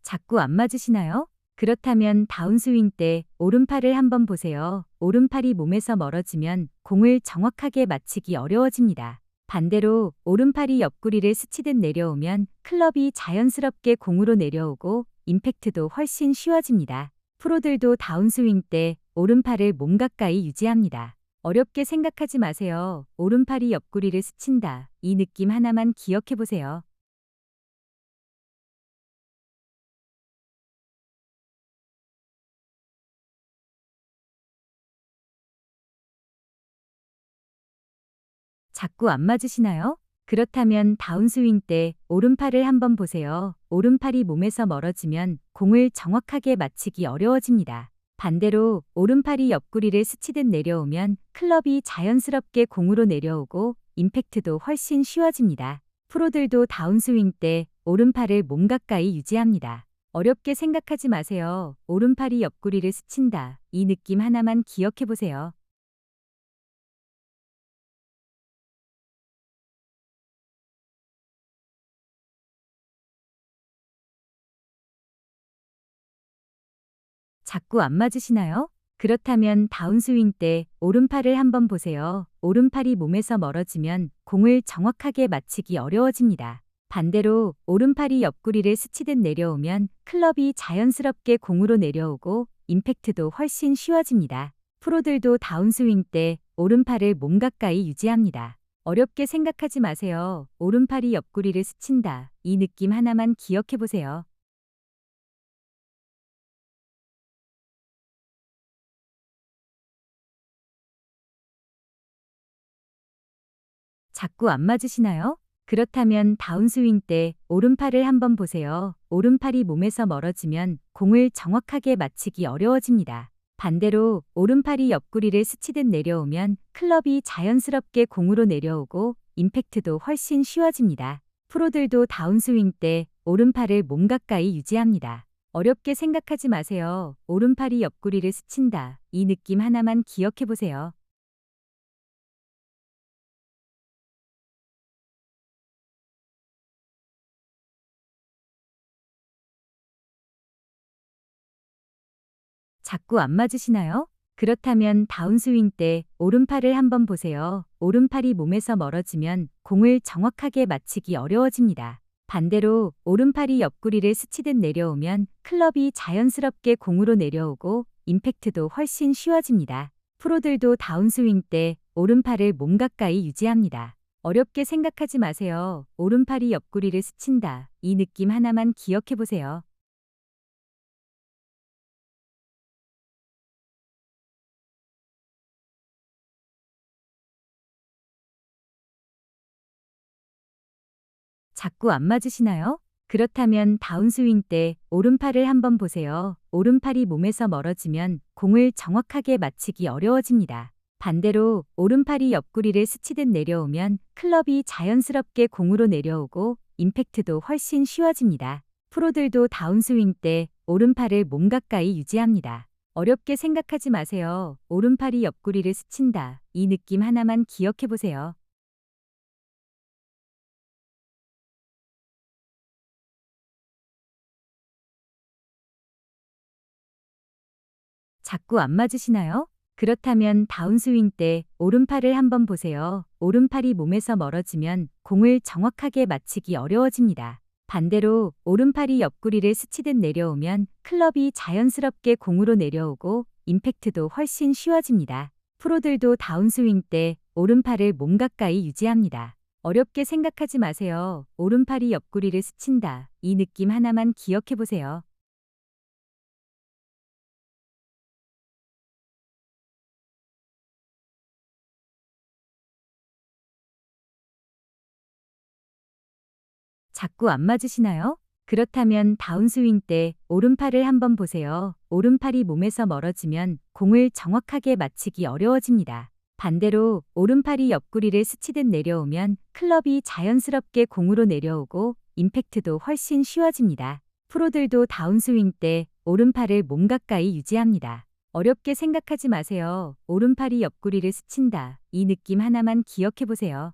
자꾸 안 맞으시나요? 그렇다면 다운스윙 때 오른팔을 한번 보세요. 오른팔이 몸에서 멀어지면 공을 정확하게 맞히기 어려워집니다. 반대로 오른팔이 옆구리를 스치듯 내려오면 클럽이 자연스럽게 공으로 내려오고 임팩트도 훨씬 쉬워집니다. 프로들도 다운스윙 때 오른팔을 몸 가까이 유지합니다. 어렵게 생각하지 마세요. 오른팔이 옆구리를 스친다. 이 느낌 하나만 기억해 보세요. 자꾸 안 맞으시나요? 그렇다면 다운스윙 때 오른팔을 한번 보세요. 오른팔이 몸에서 멀어지면 공을 정확하게 맞히기 어려워집니다. 반대로 오른팔이 옆구리를 스치듯 내려오면 클럽이 자연스럽게 공으로 내려오고 임팩트도 훨씬 쉬워집니다. 프로들도 다운스윙 때 오른팔을 몸 가까이 유지합니다. 어렵게 생각하지 마세요. 오른팔이 옆구리를 스친다. 이 느낌 하나만 기억해 보세요. 자꾸 안 맞으시나요? 그렇다면 다운스윙 때 오른팔을 한번 보세요. 오른팔이 몸에서 멀어지면 공을 정확하게 맞히기 어려워집니다. 반대로 오른팔이 옆구리를 스치듯 내려오면 클럽이 자연스럽게 공으로 내려오고 임팩트도 훨씬 쉬워집니다. 프로들도 다운스윙 때 오른팔을 몸 가까이 유지합니다. 어렵게 생각하지 마세요. 오른팔이 옆구리를 스친다. 이 느낌 하나만 기억해 보세요. 자꾸 안 맞으시나요? 그렇다면 다운스윙 때 오른팔을 한번 보세요. 오른팔이 몸에서 멀어지면 공을 정확하게 맞히기 어려워집니다. 반대로 오른팔이 옆구리를 스치듯 내려오면 클럽이 자연스럽게 공으로 내려오고 임팩트도 훨씬 쉬워집니다. 프로들도 다운스윙 때 오른팔을 몸 가까이 유지합니다. 어렵게 생각하지 마세요. 오른팔이 옆구리를 스친다. 이 느낌 하나만 기억해 보세요. 자꾸 안 맞으시나요? 그렇다면 다운스윙 때 오른팔을 한번 보세요. 오른팔이 몸에서 멀어지면 공을 정확하게 맞히기 어려워집니다. 반대로 오른팔이 옆구리를 스치듯 내려오면 클럽이 자연스럽게 공으로 내려오고 임팩트도 훨씬 쉬워집니다. 프로들도 다운스윙 때 오른팔을 몸 가까이 유지합니다. 어렵게 생각하지 마세요. 오른팔이 옆구리를 스친다. 이 느낌 하나만 기억해 보세요. 자꾸 안 맞으시나요? 그렇다면 다운스윙 때 오른팔을 한번 보세요. 오른팔이 몸에서 멀어지면 공을 정확하게 맞히기 어려워집니다. 반대로 오른팔이 옆구리를 스치듯 내려오면 클럽이 자연스럽게 공으로 내려오고 임팩트도 훨씬 쉬워집니다. 프로들도 다운스윙 때 오른팔을 몸 가까이 유지합니다. 어렵게 생각하지 마세요. 오른팔이 옆구리를 스친다. 이 느낌 하나만 기억해 보세요. 자꾸 안 맞으시나요? 그렇다면 다운스윙 때 오른팔을 한번 보세요. 오른팔이 몸에서 멀어지면 공을 정확하게 맞히기 어려워집니다. 반대로 오른팔이 옆구리를 스치듯 내려오면 클럽이 자연스럽게 공으로 내려오고 임팩트도 훨씬 쉬워집니다. 프로들도 다운스윙 때 오른팔을 몸 가까이 유지합니다. 어렵게 생각하지 마세요. 오른팔이 옆구리를 스친다. 이 느낌 하나만 기억해 보세요. 자꾸 안 맞으시나요? 그렇다면 다운스윙 때 오른팔을 한번 보세요. 오른팔이 몸에서 멀어지면 공을 정확하게 맞히기 어려워집니다. 반대로 오른팔이 옆구리를 스치듯 내려오면 클럽이 자연스럽게 공으로 내려오고 임팩트도 훨씬 쉬워집니다. 프로들도 다운스윙 때 오른팔을 몸 가까이 유지합니다. 어렵게 생각하지 마세요. 오른팔이 옆구리를 스친다. 이 느낌 하나만 기억해 보세요.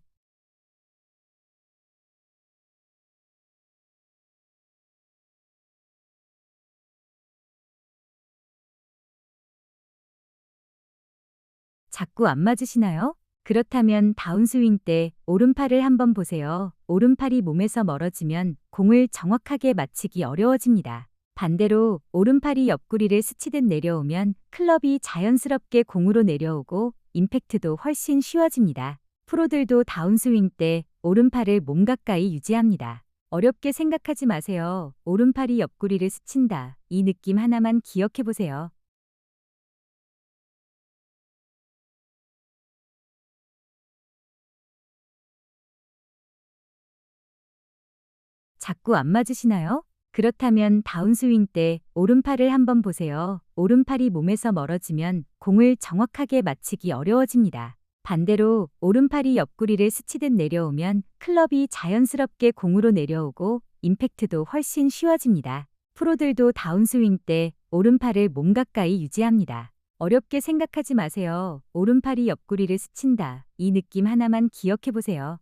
자꾸 안 맞으시나요? 그렇다면 다운스윙 때 오른팔을 한번 보세요. 오른팔이 몸에서 멀어지면 공을 정확하게 맞히기 어려워집니다. 반대로 오른팔이 옆구리를 스치듯 내려오면 클럽이 자연스럽게 공으로 내려오고 임팩트도 훨씬 쉬워집니다. 프로들도 다운스윙 때 오른팔을 몸 가까이 유지합니다. 어렵게 생각하지 마세요. 오른팔이 옆구리를 스친다. 이 느낌 하나만 기억해 보세요. 자꾸 안 맞으시나요? 그렇다면 다운스윙 때 오른팔을 한번 보세요. 오른팔이 몸에서 멀어지면 공을 정확하게 맞히기 어려워집니다. 반대로 오른팔이 옆구리를 스치듯 내려오면 클럽이 자연스럽게 공으로 내려오고 임팩트도 훨씬 쉬워집니다. 프로들도 다운스윙 때 오른팔을 몸 가까이 유지합니다. 어렵게 생각하지 마세요. 오른팔이 옆구리를 스친다. 이 느낌 하나만 기억해 보세요.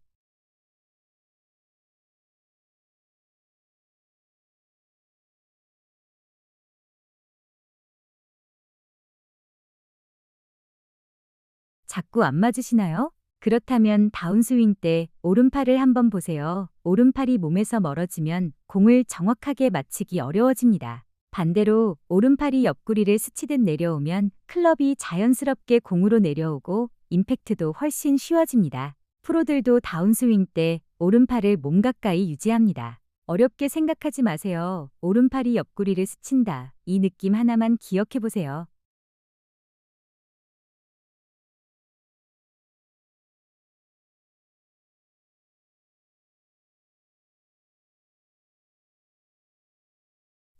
자꾸 안 맞으시나요? 그렇다면 다운스윙 때 오른팔을 한번 보세요. 오른팔이 몸에서 멀어지면 공을 정확하게 맞히기 어려워집니다. 반대로 오른팔이 옆구리를 스치듯 내려오면 클럽이 자연스럽게 공으로 내려오고 임팩트도 훨씬 쉬워집니다. 프로들도 다운스윙 때 오른팔을 몸 가까이 유지합니다. 어렵게 생각하지 마세요. 오른팔이 옆구리를 스친다. 이 느낌 하나만 기억해 보세요.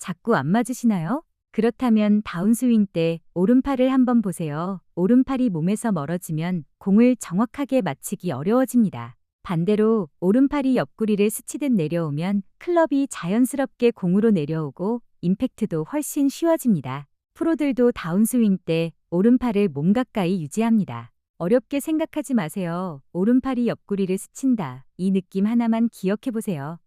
자꾸 안 맞으시나요? 그렇다면 다운스윙 때 오른팔을 한번 보세요. 오른팔이 몸에서 멀어지면 공을 정확하게 맞히기 어려워집니다. 반대로 오른팔이 옆구리를 스치듯 내려오면 클럽이 자연스럽게 공으로 내려오고 임팩트도 훨씬 쉬워집니다. 프로들도 다운스윙 때 오른팔을 몸 가까이 유지합니다. 어렵게 생각하지 마세요. 오른팔이 옆구리를 스친다. 이 느낌 하나만 기억해 보세요.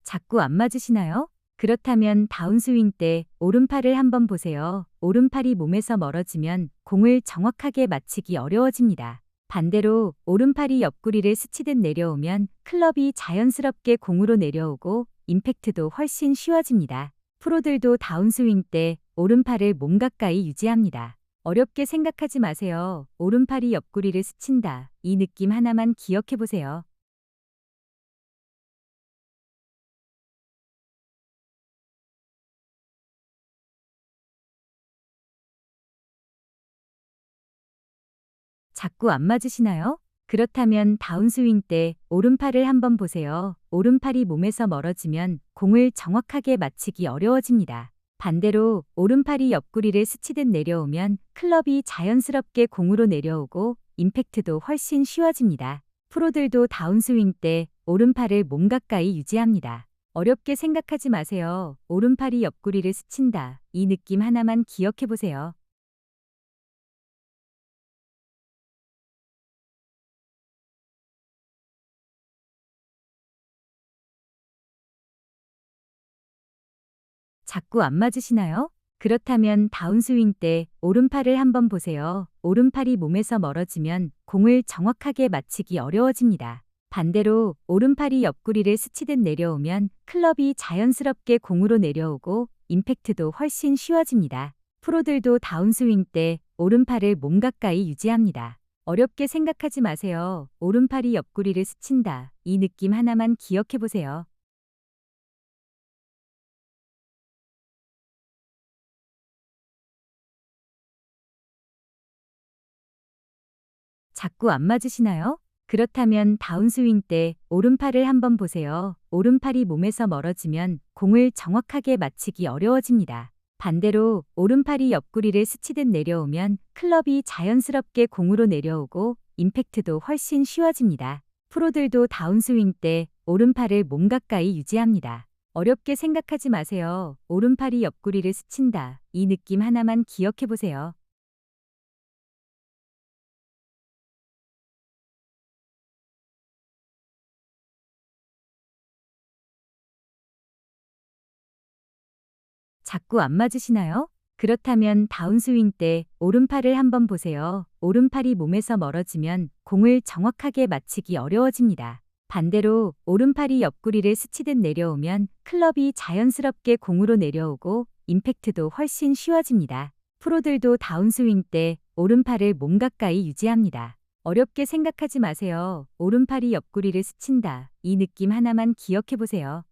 자꾸 안 맞으시나요? 그렇다면 다운스윙 때 오른팔을 한번 보세요. 오른팔이 몸에서 멀어지면 공을 정확하게 맞히기 어려워집니다. 반대로 오른팔이 옆구리를 스치듯 내려오면 클럽이 자연스럽게 공으로 내려오고 임팩트도 훨씬 쉬워집니다. 프로들도 다운스윙 때 오른팔을 몸 가까이 유지합니다. 어렵게 생각하지 마세요. 오른팔이 옆구리를 스친다. 이 느낌 하나만 기억해 보세요. 자꾸 안 맞으시나요? 그렇다면 다운스윙 때 오른팔을 한번 보세요. 오른팔이 몸에서 멀어지면 공을 정확하게 맞히기 어려워집니다. 반대로 오른팔이 옆구리를 스치듯 내려오면 클럽이 자연스럽게 공으로 내려오고 임팩트도 훨씬 쉬워집니다. 프로들도 다운스윙 때 오른팔을 몸 가까이 유지합니다. 어렵게 생각하지 마세요. 오른팔이 옆구리를 스친다. 이 느낌 하나만 기억해 보세요. 자꾸 안 맞으시나요? 그렇다면 다운스윙 때 오른팔을 한번 보세요. 오른팔이 몸에서 멀어지면 공을 정확하게 맞히기 어려워집니다. 반대로 오른팔이 옆구리를 스치듯 내려오면 클럽이 자연스럽게 공으로 내려오고 임팩트도 훨씬 쉬워집니다. 프로들도 다운스윙 때 오른팔을 몸 가까이 유지합니다. 어렵게 생각하지 마세요. 오른팔이 옆구리를 스친다. 이 느낌 하나만 기억해 보세요. 자꾸 안 맞으시나요? 그렇다면 다운스윙 때 오른팔을 한번 보세요. 오른팔이 몸에서 멀어지면 공을 정확하게 맞히기 어려워집니다. 반대로 오른팔이 옆구리를 스치듯 내려오면 클럽이 자연스럽게 공으로 내려오고 임팩트도 훨씬 쉬워집니다. 프로들도 다운스윙 때 오른팔을 몸 가까이 유지합니다. 어렵게 생각하지 마세요. 오른팔이 옆구리를 스친다. 이 느낌 하나만 기억해 보세요. 자꾸 안 맞으시나요? 그렇다면 다운스윙 때 오른팔을 한번 보세요. 오른팔이 몸에서 멀어지면 공을 정확하게 맞히기 어려워집니다. 반대로 오른팔이 옆구리를 스치듯 내려오면 클럽이 자연스럽게 공으로 내려오고 임팩트도 훨씬 쉬워집니다. 프로들도 다운스윙 때 오른팔을 몸 가까이 유지합니다. 어렵게 생각하지 마세요. 오른팔이 옆구리를 스친다. 이 느낌 하나만 기억해 보세요.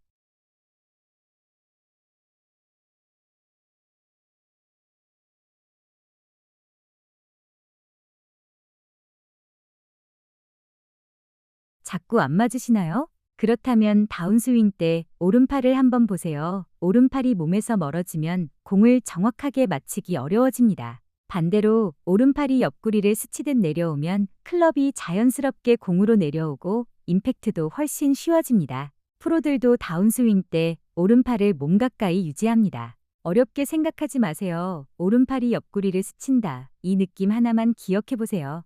자꾸 안 맞으시나요? 그렇다면 다운스윙 때 오른팔을 한번 보세요. 오른팔이 몸에서 멀어지면 공을 정확하게 맞히기 어려워집니다. 반대로 오른팔이 옆구리를 스치듯 내려오면 클럽이 자연스럽게 공으로 내려오고 임팩트도 훨씬 쉬워집니다. 프로들도 다운스윙 때 오른팔을 몸 가까이 유지합니다. 어렵게 생각하지 마세요. 오른팔이 옆구리를 스친다. 이 느낌 하나만 기억해 보세요.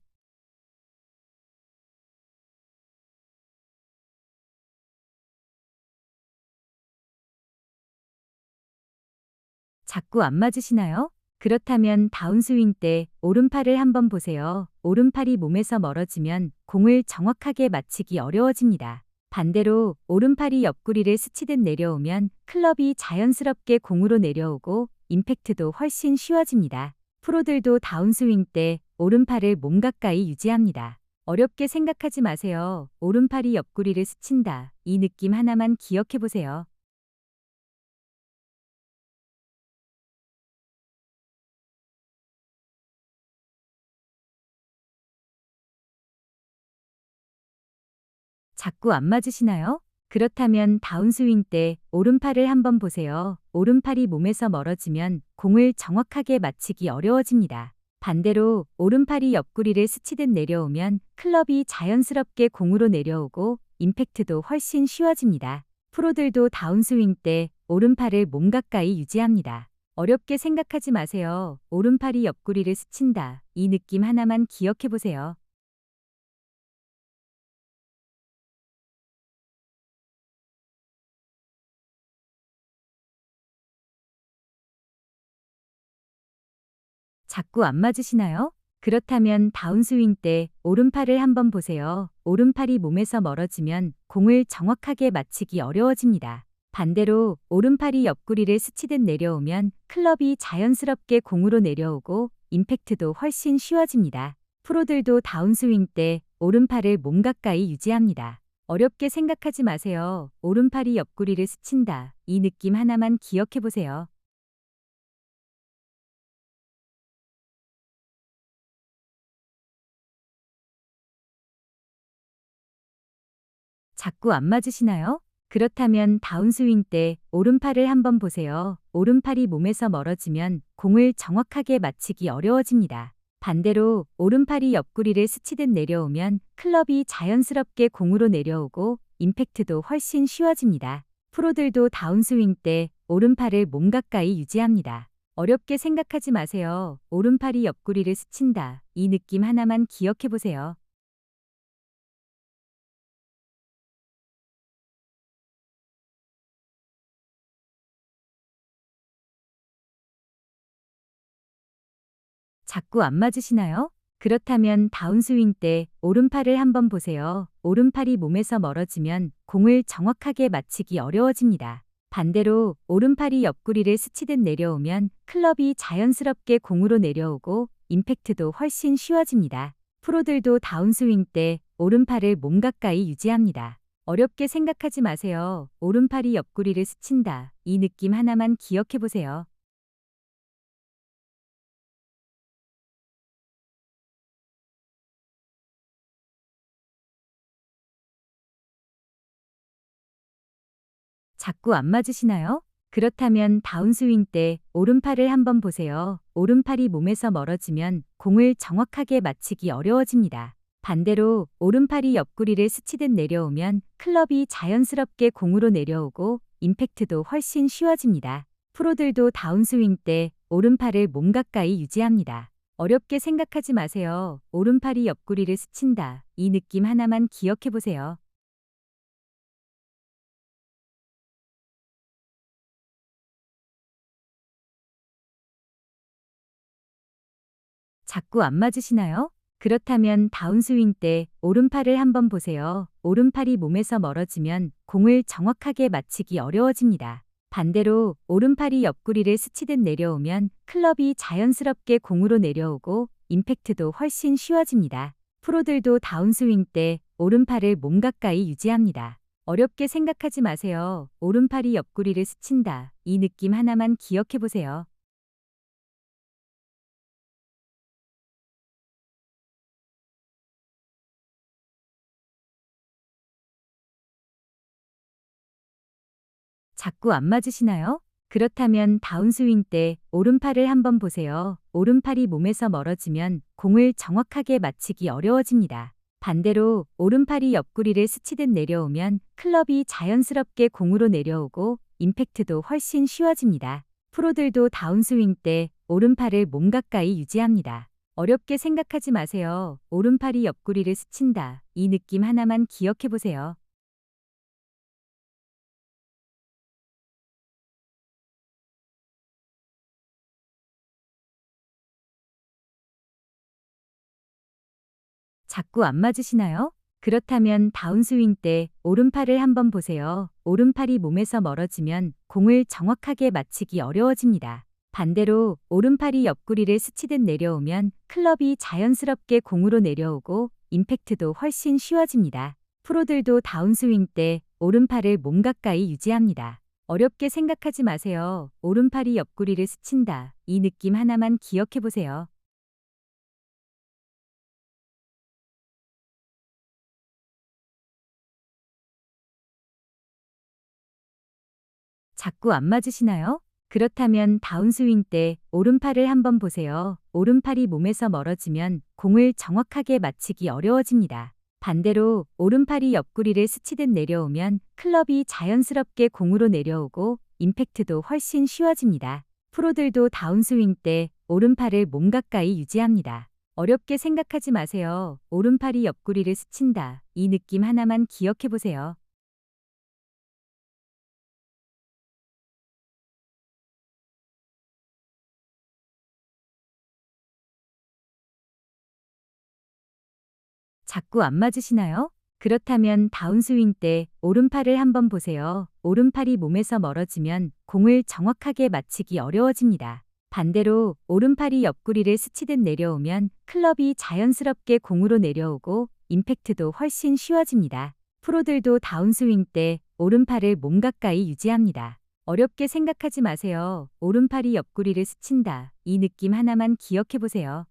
자꾸 안 맞으시나요? 그렇다면 다운스윙 때 오른팔을 한번 보세요. 오른팔이 몸에서 멀어지면 공을 정확하게 맞히기 어려워집니다. 반대로 오른팔이 옆구리를 스치듯 내려오면 클럽이 자연스럽게 공으로 내려오고 임팩트도 훨씬 쉬워집니다. 프로들도 다운스윙 때 오른팔을 몸 가까이 유지합니다. 어렵게 생각하지 마세요. 오른팔이 옆구리를 스친다. 이 느낌 하나만 기억해 보세요. 자꾸 안 맞으시나요? 그렇다면 다운스윙 때 오른팔을 한번 보세요. 오른팔이 몸에서 멀어지면 공을 정확하게 맞히기 어려워집니다. 반대로 오른팔이 옆구리를 스치듯 내려오면 클럽이 자연스럽게 공으로 내려오고 임팩트도 훨씬 쉬워집니다. 프로들도 다운스윙 때 오른팔을 몸 가까이 유지합니다. 어렵게 생각하지 마세요. 오른팔이 옆구리를 스친다. 이 느낌 하나만 기억해 보세요. 자꾸 안 맞으시나요? 그렇다면 다운스윙 때 오른팔을 한번 보세요. 오른팔이 몸에서 멀어지면 공을 정확하게 맞히기 어려워집니다. 반대로 오른팔이 옆구리를 스치듯 내려오면 클럽이 자연스럽게 공으로 내려오고 임팩트도 훨씬 쉬워집니다. 프로들도 다운스윙 때 오른팔을 몸 가까이 유지합니다. 어렵게 생각하지 마세요. 오른팔이 옆구리를 스친다. 이 느낌 하나만 기억해 보세요. 자꾸 안 맞으시나요? 그렇다면 다운스윙 때 오른팔을 한번 보세요. 오른팔이 몸에서 멀어지면 공을 정확하게 맞히기 어려워집니다. 반대로 오른팔이 옆구리를 스치듯 내려오면 클럽이 자연스럽게 공으로 내려오고 임팩트도 훨씬 쉬워집니다. 프로들도 다운스윙 때 오른팔을 몸 가까이 유지합니다. 어렵게 생각하지 마세요. 오른팔이 옆구리를 스친다. 이 느낌 하나만 기억해 보세요. 자꾸 안 맞으시나요? 그렇다면 다운스윙 때 오른팔을 한번 보세요. 오른팔이 몸에서 멀어지면 공을 정확하게 맞히기 어려워집니다. 반대로 오른팔이 옆구리를 스치듯 내려오면 클럽이 자연스럽게 공으로 내려오고 임팩트도 훨씬 쉬워집니다. 프로들도 다운스윙 때 오른팔을 몸 가까이 유지합니다. 어렵게 생각하지 마세요. 오른팔이 옆구리를 스친다. 이 느낌 하나만 기억해 보세요. 자꾸 안 맞으시나요? 그렇다면 다운스윙 때 오른팔을 한번 보세요. 오른팔이 몸에서 멀어지면 공을 정확하게 맞히기 어려워집니다. 반대로 오른팔이 옆구리를 스치듯 내려오면 클럽이 자연스럽게 공으로 내려오고 임팩트도 훨씬 쉬워집니다. 프로들도 다운스윙 때 오른팔을 몸 가까이 유지합니다. 어렵게 생각하지 마세요. 오른팔이 옆구리를 스친다. 이 느낌 하나만 기억해 보세요. 자꾸 안 맞으시나요? 그렇다면 다운스윙 때 오른팔을 한번 보세요. 오른팔이 몸에서 멀어지면 공을 정확하게 맞히기 어려워집니다. 반대로 오른팔이 옆구리를 스치듯 내려오면 클럽이 자연스럽게 공으로 내려오고 임팩트도 훨씬 쉬워집니다. 프로들도 다운스윙 때 오른팔을 몸 가까이 유지합니다. 어렵게 생각하지 마세요. 오른팔이 옆구리를 스친다. 이 느낌 하나만 기억해 보세요. 자꾸 안 맞으시나요? 그렇다면 다운스윙 때 오른팔을 한번 보세요. 오른팔이 몸에서 멀어지면 공을 정확하게 맞히기 어려워집니다. 반대로 오른팔이 옆구리를 스치듯 내려오면 클럽이 자연스럽게 공으로 내려오고 임팩트도 훨씬 쉬워집니다. 프로들도 다운스윙 때 오른팔을 몸 가까이 유지합니다. 어렵게 생각하지 마세요. 오른팔이 옆구리를 스친다. 이 느낌 하나만 기억해 보세요. 자꾸 안 맞으시나요? 그렇다면 다운스윙 때 오른팔을 한번 보세요. 오른팔이 몸에서 멀어지면 공을 정확하게 맞히기 어려워집니다. 반대로 오른팔이 옆구리를 스치듯 내려오면 클럽이 자연스럽게 공으로 내려오고 임팩트도 훨씬 쉬워집니다. 프로들도 다운스윙 때 오른팔을 몸 가까이 유지합니다. 어렵게 생각하지 마세요. 오른팔이 옆구리를 스친다. 이 느낌 하나만 기억해 보세요. 자꾸 안 맞으시나요? 그렇다면 다운스윙 때 오른팔을 한번 보세요. 오른팔이 몸에서 멀어지면 공을 정확하게 맞히기 어려워집니다. 반대로 오른팔이 옆구리를 스치듯 내려오면 클럽이 자연스럽게 공으로 내려오고 임팩트도 훨씬 쉬워집니다. 프로들도 다운스윙 때 오른팔을 몸 가까이 유지합니다. 어렵게 생각하지 마세요. 오른팔이 옆구리를 스친다. 이 느낌 하나만 기억해 보세요. 자꾸 안 맞으시나요? 그렇다면 다운스윙 때 오른팔을 한번 보세요. 오른팔이 몸에서 멀어지면 공을 정확하게 맞히기 어려워집니다. 반대로 오른팔이 옆구리를 스치듯 내려오면 클럽이 자연스럽게 공으로 내려오고 임팩트도 훨씬 쉬워집니다. 프로들도 다운스윙 때 오른팔을 몸 가까이 유지합니다. 어렵게 생각하지 마세요. 오른팔이 옆구리를 스친다. 이 느낌 하나만 기억해 보세요.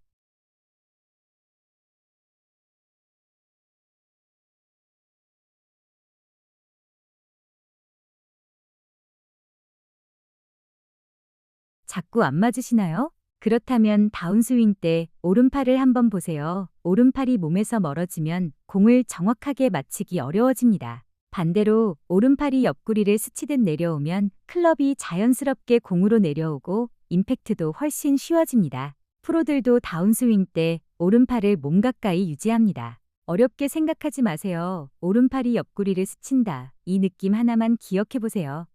자꾸 안 맞으시나요? 그렇다면 다운스윙 때 오른팔을 한번 보세요. 오른팔이 몸에서 멀어지면 공을 정확하게 맞히기 어려워집니다. 반대로 오른팔이 옆구리를 스치듯 내려오면 클럽이 자연스럽게 공으로 내려오고 임팩트도 훨씬 쉬워집니다. 프로들도 다운스윙 때 오른팔을 몸 가까이 유지합니다. 어렵게 생각하지 마세요. 오른팔이 옆구리를 스친다. 이 느낌 하나만 기억해 보세요.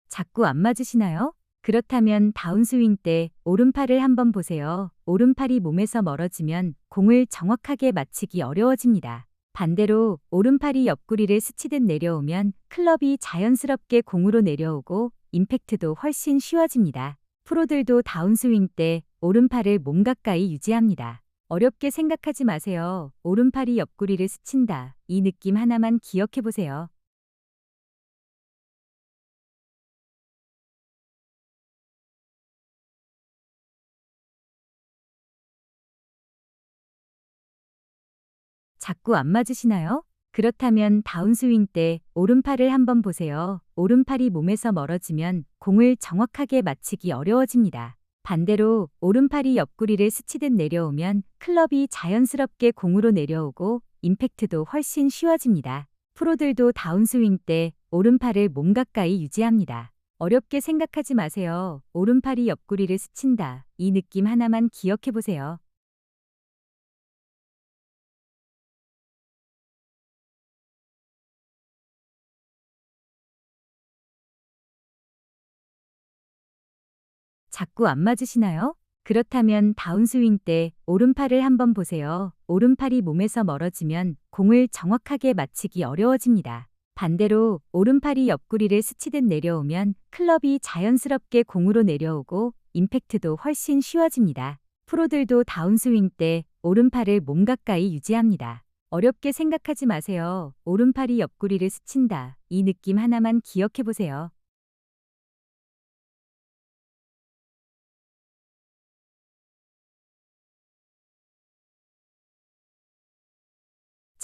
자꾸 안 맞으시나요? 그렇다면 다운스윙 때 오른팔을 한번 보세요. 오른팔이 몸에서 멀어지면 공을 정확하게 맞히기 어려워집니다. 반대로 오른팔이 옆구리를 스치듯 내려오면 클럽이 자연스럽게 공으로 내려오고 임팩트도 훨씬 쉬워집니다. 프로들도 다운스윙 때 오른팔을 몸 가까이 유지합니다. 어렵게 생각하지 마세요. 오른팔이 옆구리를 스친다. 이 느낌 하나만 기억해 보세요. 자꾸 안 맞으시나요? 그렇다면 다운스윙 때 오른팔을 한번 보세요. 오른팔이 몸에서 멀어지면 공을 정확하게 맞히기 어려워집니다. 반대로 오른팔이 옆구리를 스치듯 내려오면 클럽이 자연스럽게 공으로 내려오고 임팩트도 훨씬 쉬워집니다. 프로들도 다운스윙 때 오른팔을 몸 가까이 유지합니다. 어렵게 생각하지 마세요. 오른팔이 옆구리를 스친다. 이 느낌 하나만 기억해 보세요. 자꾸 안 맞으시나요? 그렇다면 다운스윙 때 오른팔을 한번 보세요. 오른팔이 몸에서 멀어지면 공을 정확하게 맞히기 어려워집니다. 반대로 오른팔이 옆구리를 스치듯 내려오면 클럽이 자연스럽게 공으로 내려오고 임팩트도 훨씬 쉬워집니다. 프로들도 다운스윙 때 오른팔을 몸 가까이 유지합니다. 어렵게 생각하지 마세요. 오른팔이 옆구리를 스친다. 이 느낌 하나만 기억해 보세요.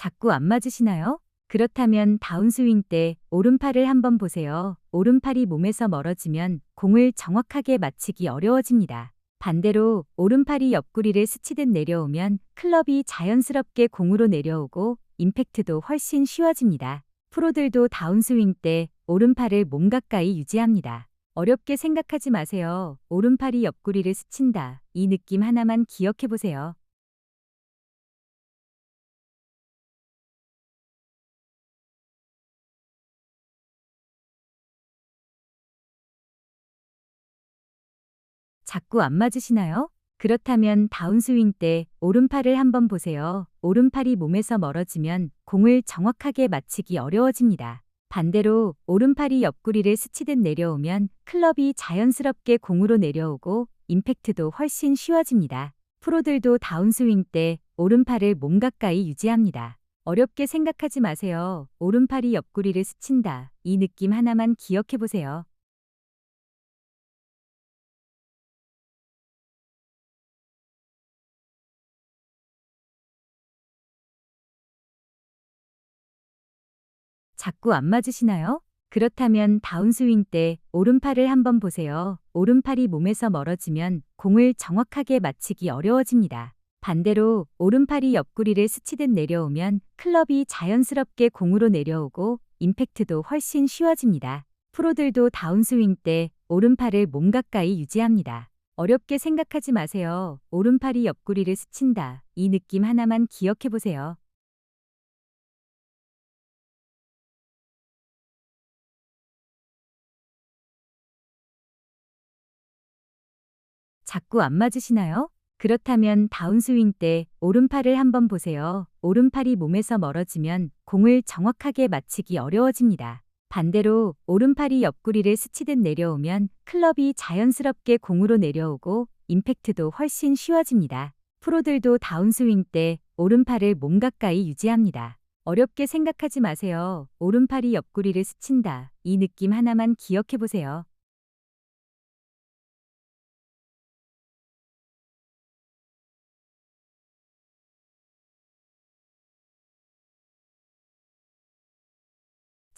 자꾸 안 맞으시나요? 그렇다면 다운스윙 때 오른팔을 한번 보세요. 오른팔이 몸에서 멀어지면 공을 정확하게 맞히기 어려워집니다. 반대로 오른팔이 옆구리를 스치듯 내려오면 클럽이 자연스럽게 공으로 내려오고 임팩트도 훨씬 쉬워집니다. 프로들도 다운스윙 때 오른팔을 몸 가까이 유지합니다. 어렵게 생각하지 마세요. 오른팔이 옆구리를 스친다. 이 느낌 하나만 기억해 보세요. 자꾸 안 맞으시나요? 그렇다면 다운스윙 때 오른팔을 한번 보세요. 오른팔이 몸에서 멀어지면 공을 정확하게 맞히기 어려워집니다. 반대로 오른팔이 옆구리를 스치듯 내려오면 클럽이 자연스럽게 공으로 내려오고 임팩트도 훨씬 쉬워집니다. 프로들도 다운스윙 때 오른팔을 몸 가까이 유지합니다. 어렵게 생각하지 마세요. 오른팔이 옆구리를 스친다. 이 느낌 하나만 기억해 보세요. 자꾸 안 맞으시나요? 그렇다면 다운스윙 때 오른팔을 한번 보세요. 오른팔이 몸에서 멀어지면 공을 정확하게 맞히기 어려워집니다. 반대로 오른팔이 옆구리를 스치듯 내려오면 클럽이 자연스럽게 공으로 내려오고 임팩트도 훨씬 쉬워집니다. 프로들도 다운스윙 때 오른팔을 몸 가까이 유지합니다. 어렵게 생각하지 마세요. 오른팔이 옆구리를 스친다. 이 느낌 하나만 기억해 보세요. 자꾸 안 맞으시나요? 그렇다면 다운스윙 때 오른팔을 한번 보세요. 오른팔이 몸에서 멀어지면 공을 정확하게 맞히기 어려워집니다. 반대로 오른팔이 옆구리를 스치듯 내려오면 클럽이 자연스럽게 공으로 내려오고 임팩트도 훨씬 쉬워집니다. 프로들도 다운스윙 때 오른팔을 몸 가까이 유지합니다. 어렵게 생각하지 마세요. 오른팔이 옆구리를 스친다. 이 느낌 하나만 기억해 보세요.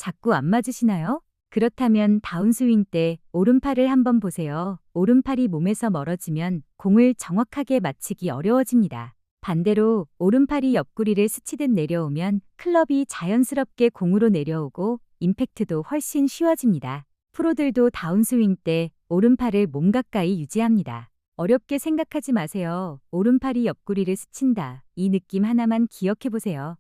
자꾸 안 맞으시나요? 그렇다면 다운스윙 때 오른팔을 한번 보세요. 오른팔이 몸에서 멀어지면 공을 정확하게 맞히기 어려워집니다. 반대로 오른팔이 옆구리를 스치듯 내려오면 클럽이 자연스럽게 공으로 내려오고 임팩트도 훨씬 쉬워집니다. 프로들도 다운스윙 때 오른팔을 몸 가까이 유지합니다. 어렵게 생각하지 마세요. 오른팔이 옆구리를 스친다. 이 느낌 하나만 기억해 보세요.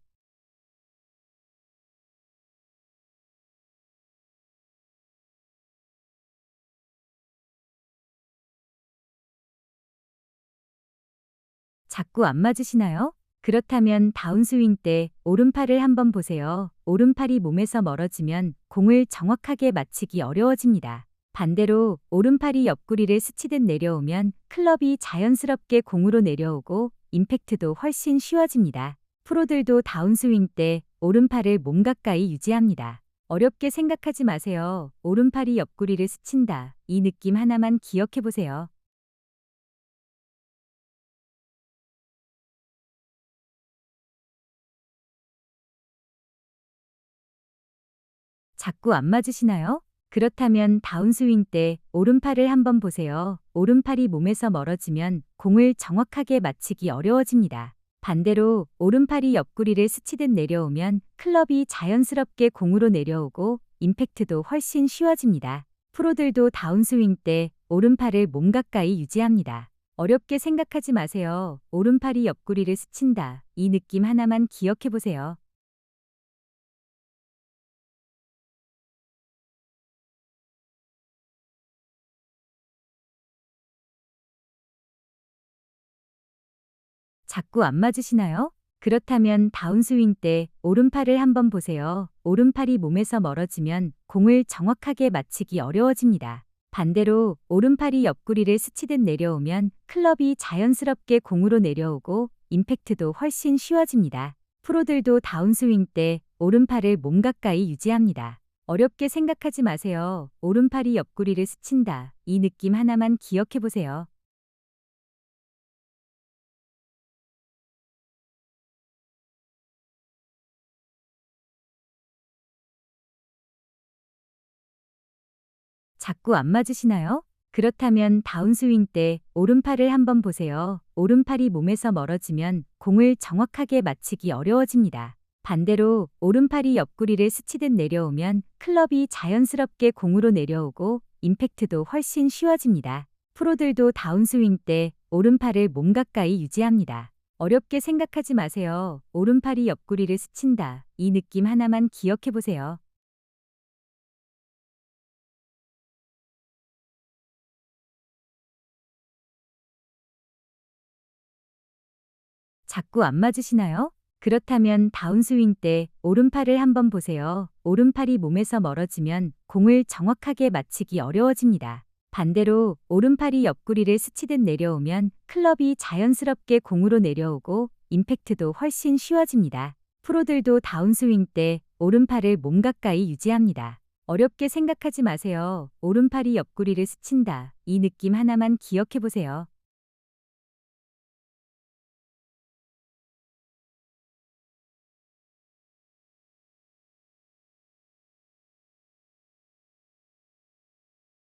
자꾸 안 맞으시나요? 그렇다면 다운스윙 때 오른팔을 한번 보세요. 오른팔이 몸에서 멀어지면 공을 정확하게 맞히기 어려워집니다. 반대로 오른팔이 옆구리를 스치듯 내려오면 클럽이 자연스럽게 공으로 내려오고 임팩트도 훨씬 쉬워집니다. 프로들도 다운스윙 때 오른팔을 몸 가까이 유지합니다. 어렵게 생각하지 마세요. 오른팔이 옆구리를 스친다. 이 느낌 하나만 기억해 보세요. 자꾸 안 맞으시나요? 그렇다면 다운스윙 때 오른팔을 한번 보세요. 오른팔이 몸에서 멀어지면 공을 정확하게 맞히기 어려워집니다. 반대로 오른팔이 옆구리를 스치듯 내려오면 클럽이 자연스럽게 공으로 내려오고 임팩트도 훨씬 쉬워집니다. 프로들도 다운스윙 때 오른팔을 몸 가까이 유지합니다. 어렵게 생각하지 마세요. 오른팔이 옆구리를 스친다. 이 느낌 하나만 기억해 보세요. 자꾸 안 맞으시나요? 그렇다면 다운스윙 때 오른팔을 한번 보세요. 오른팔이 몸에서 멀어지면 공을 정확하게 맞히기 어려워집니다. 반대로 오른팔이 옆구리를 스치듯 내려오면 클럽이 자연스럽게 공으로 내려오고 임팩트도 훨씬 쉬워집니다. 프로들도 다운스윙 때 오른팔을 몸 가까이 유지합니다. 어렵게 생각하지 마세요. 오른팔이 옆구리를 스친다. 이 느낌 하나만 기억해 보세요. 자꾸 안 맞으시나요? 그렇다면 다운스윙 때 오른팔을 한번 보세요. 오른팔이 몸에서 멀어지면 공을 정확하게 맞히기 어려워집니다. 반대로 오른팔이 옆구리를 스치듯 내려오면 클럽이 자연스럽게 공으로 내려오고 임팩트도 훨씬 쉬워집니다. 프로들도 다운스윙 때 오른팔을 몸 가까이 유지합니다. 어렵게 생각하지 마세요. 오른팔이 옆구리를 스친다. 이 느낌 하나만 기억해 보세요. 자꾸 안 맞으시나요? 그렇다면 다운스윙 때 오른팔을 한번 보세요. 오른팔이 몸에서 멀어지면 공을 정확하게 맞히기 어려워집니다. 반대로 오른팔이 옆구리를 스치듯 내려오면 클럽이 자연스럽게 공으로 내려오고 임팩트도 훨씬 쉬워집니다. 프로들도 다운스윙 때 오른팔을 몸 가까이 유지합니다. 어렵게 생각하지 마세요. 오른팔이 옆구리를 스친다. 이 느낌 하나만 기억해 보세요.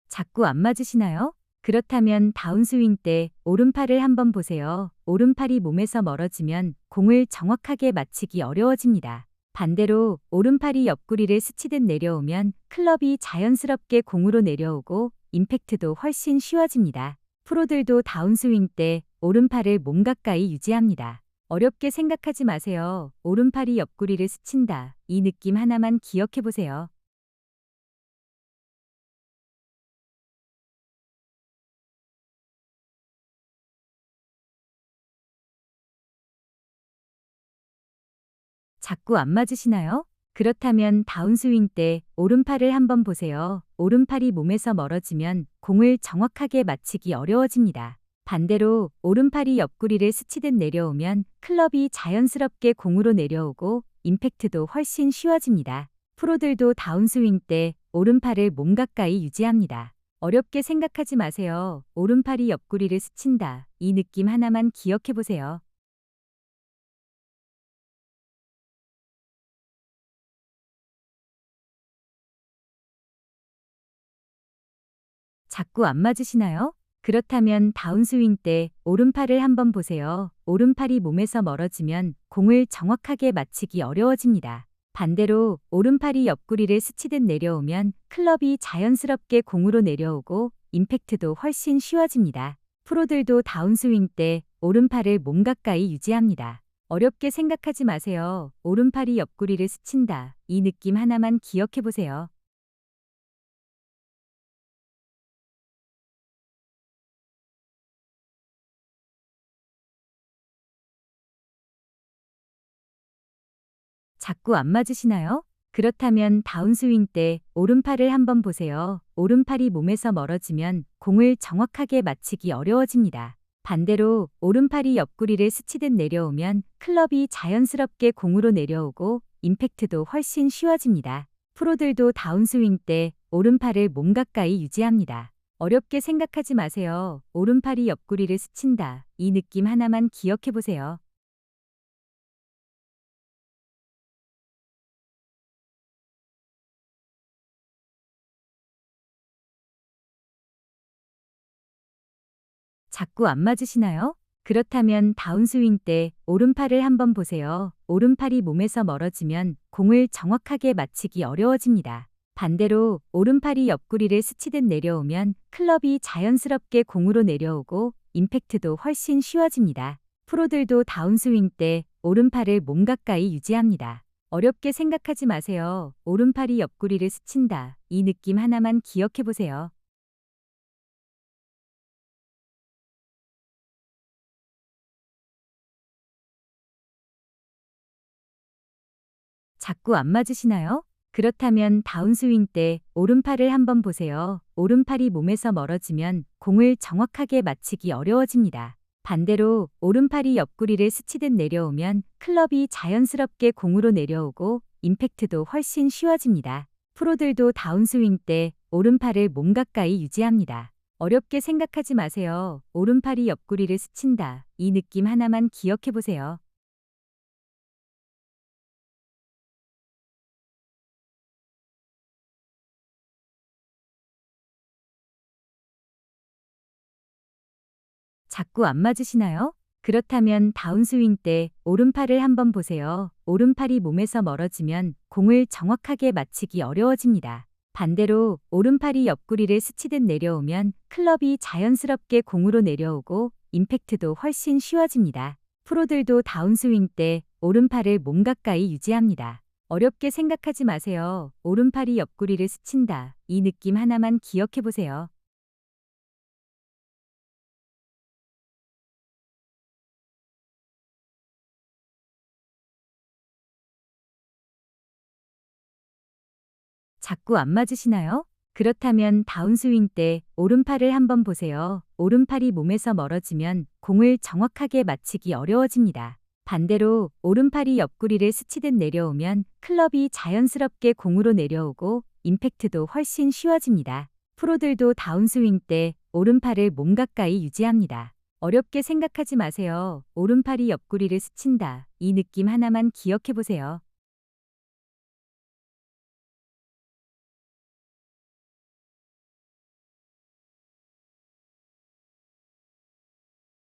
자꾸 안 맞으시나요? 그렇다면 다운스윙 때 오른팔을 한번 보세요. 오른팔이 몸에서 멀어지면 공을 정확하게 맞히기 어려워집니다. 반대로 오른팔이 옆구리를 스치듯 내려오면 클럽이 자연스럽게 공으로 내려오고 임팩트도 훨씬 쉬워집니다. 프로들도 다운스윙 때 오른팔을 몸 가까이 유지합니다. 어렵게 생각하지 마세요. 오른팔이 옆구리를 스친다. 이 느낌 하나만 기억해 보세요. 자꾸 안 맞으시나요? 그렇다면 다운스윙 때 오른팔을 한번 보세요. 오른팔이 몸에서 멀어지면 공을 정확하게 맞히기 어려워집니다. 반대로 오른팔이 옆구리를 스치듯 내려오면 클럽이 자연스럽게 공으로 내려오고 임팩트도 훨씬 쉬워집니다. 프로들도 다운스윙 때 오른팔을 몸 가까이 유지합니다. 어렵게 생각하지 마세요. 오른팔이 옆구리를 스친다. 이 느낌 하나만 기억해 보세요. 자꾸 안 맞으시나요? 그렇다면 다운스윙 때 오른팔을 한번 보세요. 오른팔이 몸에서 멀어지면 공을 정확하게 맞히기 어려워집니다. 반대로 오른팔이 옆구리를 스치듯 내려오면 클럽이 자연스럽게 공으로 내려오고 임팩트도 훨씬 쉬워집니다. 프로들도 다운스윙 때 오른팔을 몸 가까이 유지합니다. 어렵게 생각하지 마세요. 오른팔이 옆구리를 스친다. 이 느낌 하나만 기억해 보세요. 자꾸 안 맞으시나요? 그렇다면 다운스윙 때 오른팔을 한번 보세요. 오른팔이 몸에서 멀어지면 공을 정확하게 맞히기 어려워집니다. 반대로 오른팔이 옆구리를 스치듯 내려오면 클럽이 자연스럽게 공으로 내려오고 임팩트도 훨씬 쉬워집니다. 프로들도 다운스윙 때 오른팔을 몸 가까이 유지합니다. 어렵게 생각하지 마세요. 오른팔이 옆구리를 스친다. 이 느낌 하나만 기억해 보세요. 자꾸 안 맞으시나요? 그렇다면 다운스윙 때 오른팔을 한번 보세요. 오른팔이 몸에서 멀어지면 공을 정확하게 맞히기 어려워집니다. 반대로 오른팔이 옆구리를 스치듯 내려오면 클럽이 자연스럽게 공으로 내려오고 임팩트도 훨씬 쉬워집니다. 프로들도 다운스윙 때 오른팔을 몸 가까이 유지합니다. 어렵게 생각하지 마세요. 오른팔이 옆구리를 스친다. 이 느낌 하나만 기억해 보세요. 자꾸 안 맞으시나요? 그렇다면 다운스윙 때 오른팔을 한번 보세요. 오른팔이 몸에서 멀어지면 공을 정확하게 맞히기 어려워집니다. 반대로 오른팔이 옆구리를 스치듯 내려오면 클럽이 자연스럽게 공으로 내려오고 임팩트도 훨씬 쉬워집니다. 프로들도 다운스윙 때 오른팔을 몸 가까이 유지합니다. 어렵게 생각하지 마세요. 오른팔이 옆구리를 스친다. 이 느낌 하나만 기억해 보세요. 자꾸 안 맞으시나요? 그렇다면 다운스윙 때 오른팔을 한번 보세요. 오른팔이 몸에서 멀어지면 공을 정확하게 맞히기 어려워집니다. 반대로 오른팔이 옆구리를 스치듯 내려오면 클럽이 자연스럽게 공으로 내려오고 임팩트도 훨씬 쉬워집니다. 프로들도 다운스윙 때 오른팔을 몸 가까이 유지합니다. 어렵게 생각하지 마세요. 오른팔이 옆구리를 스친다. 이 느낌 하나만 기억해 보세요. 자꾸 안 맞으시나요? 그렇다면 다운스윙 때 오른팔을 한번 보세요. 오른팔이 몸에서 멀어지면 공을 정확하게 맞히기 어려워집니다. 반대로 오른팔이 옆구리를 스치듯 내려오면 클럽이 자연스럽게 공으로 내려오고 임팩트도 훨씬 쉬워집니다. 프로들도 다운스윙 때 오른팔을 몸 가까이 유지합니다. 어렵게 생각하지 마세요. 오른팔이 옆구리를 스친다. 이 느낌 하나만 기억해 보세요.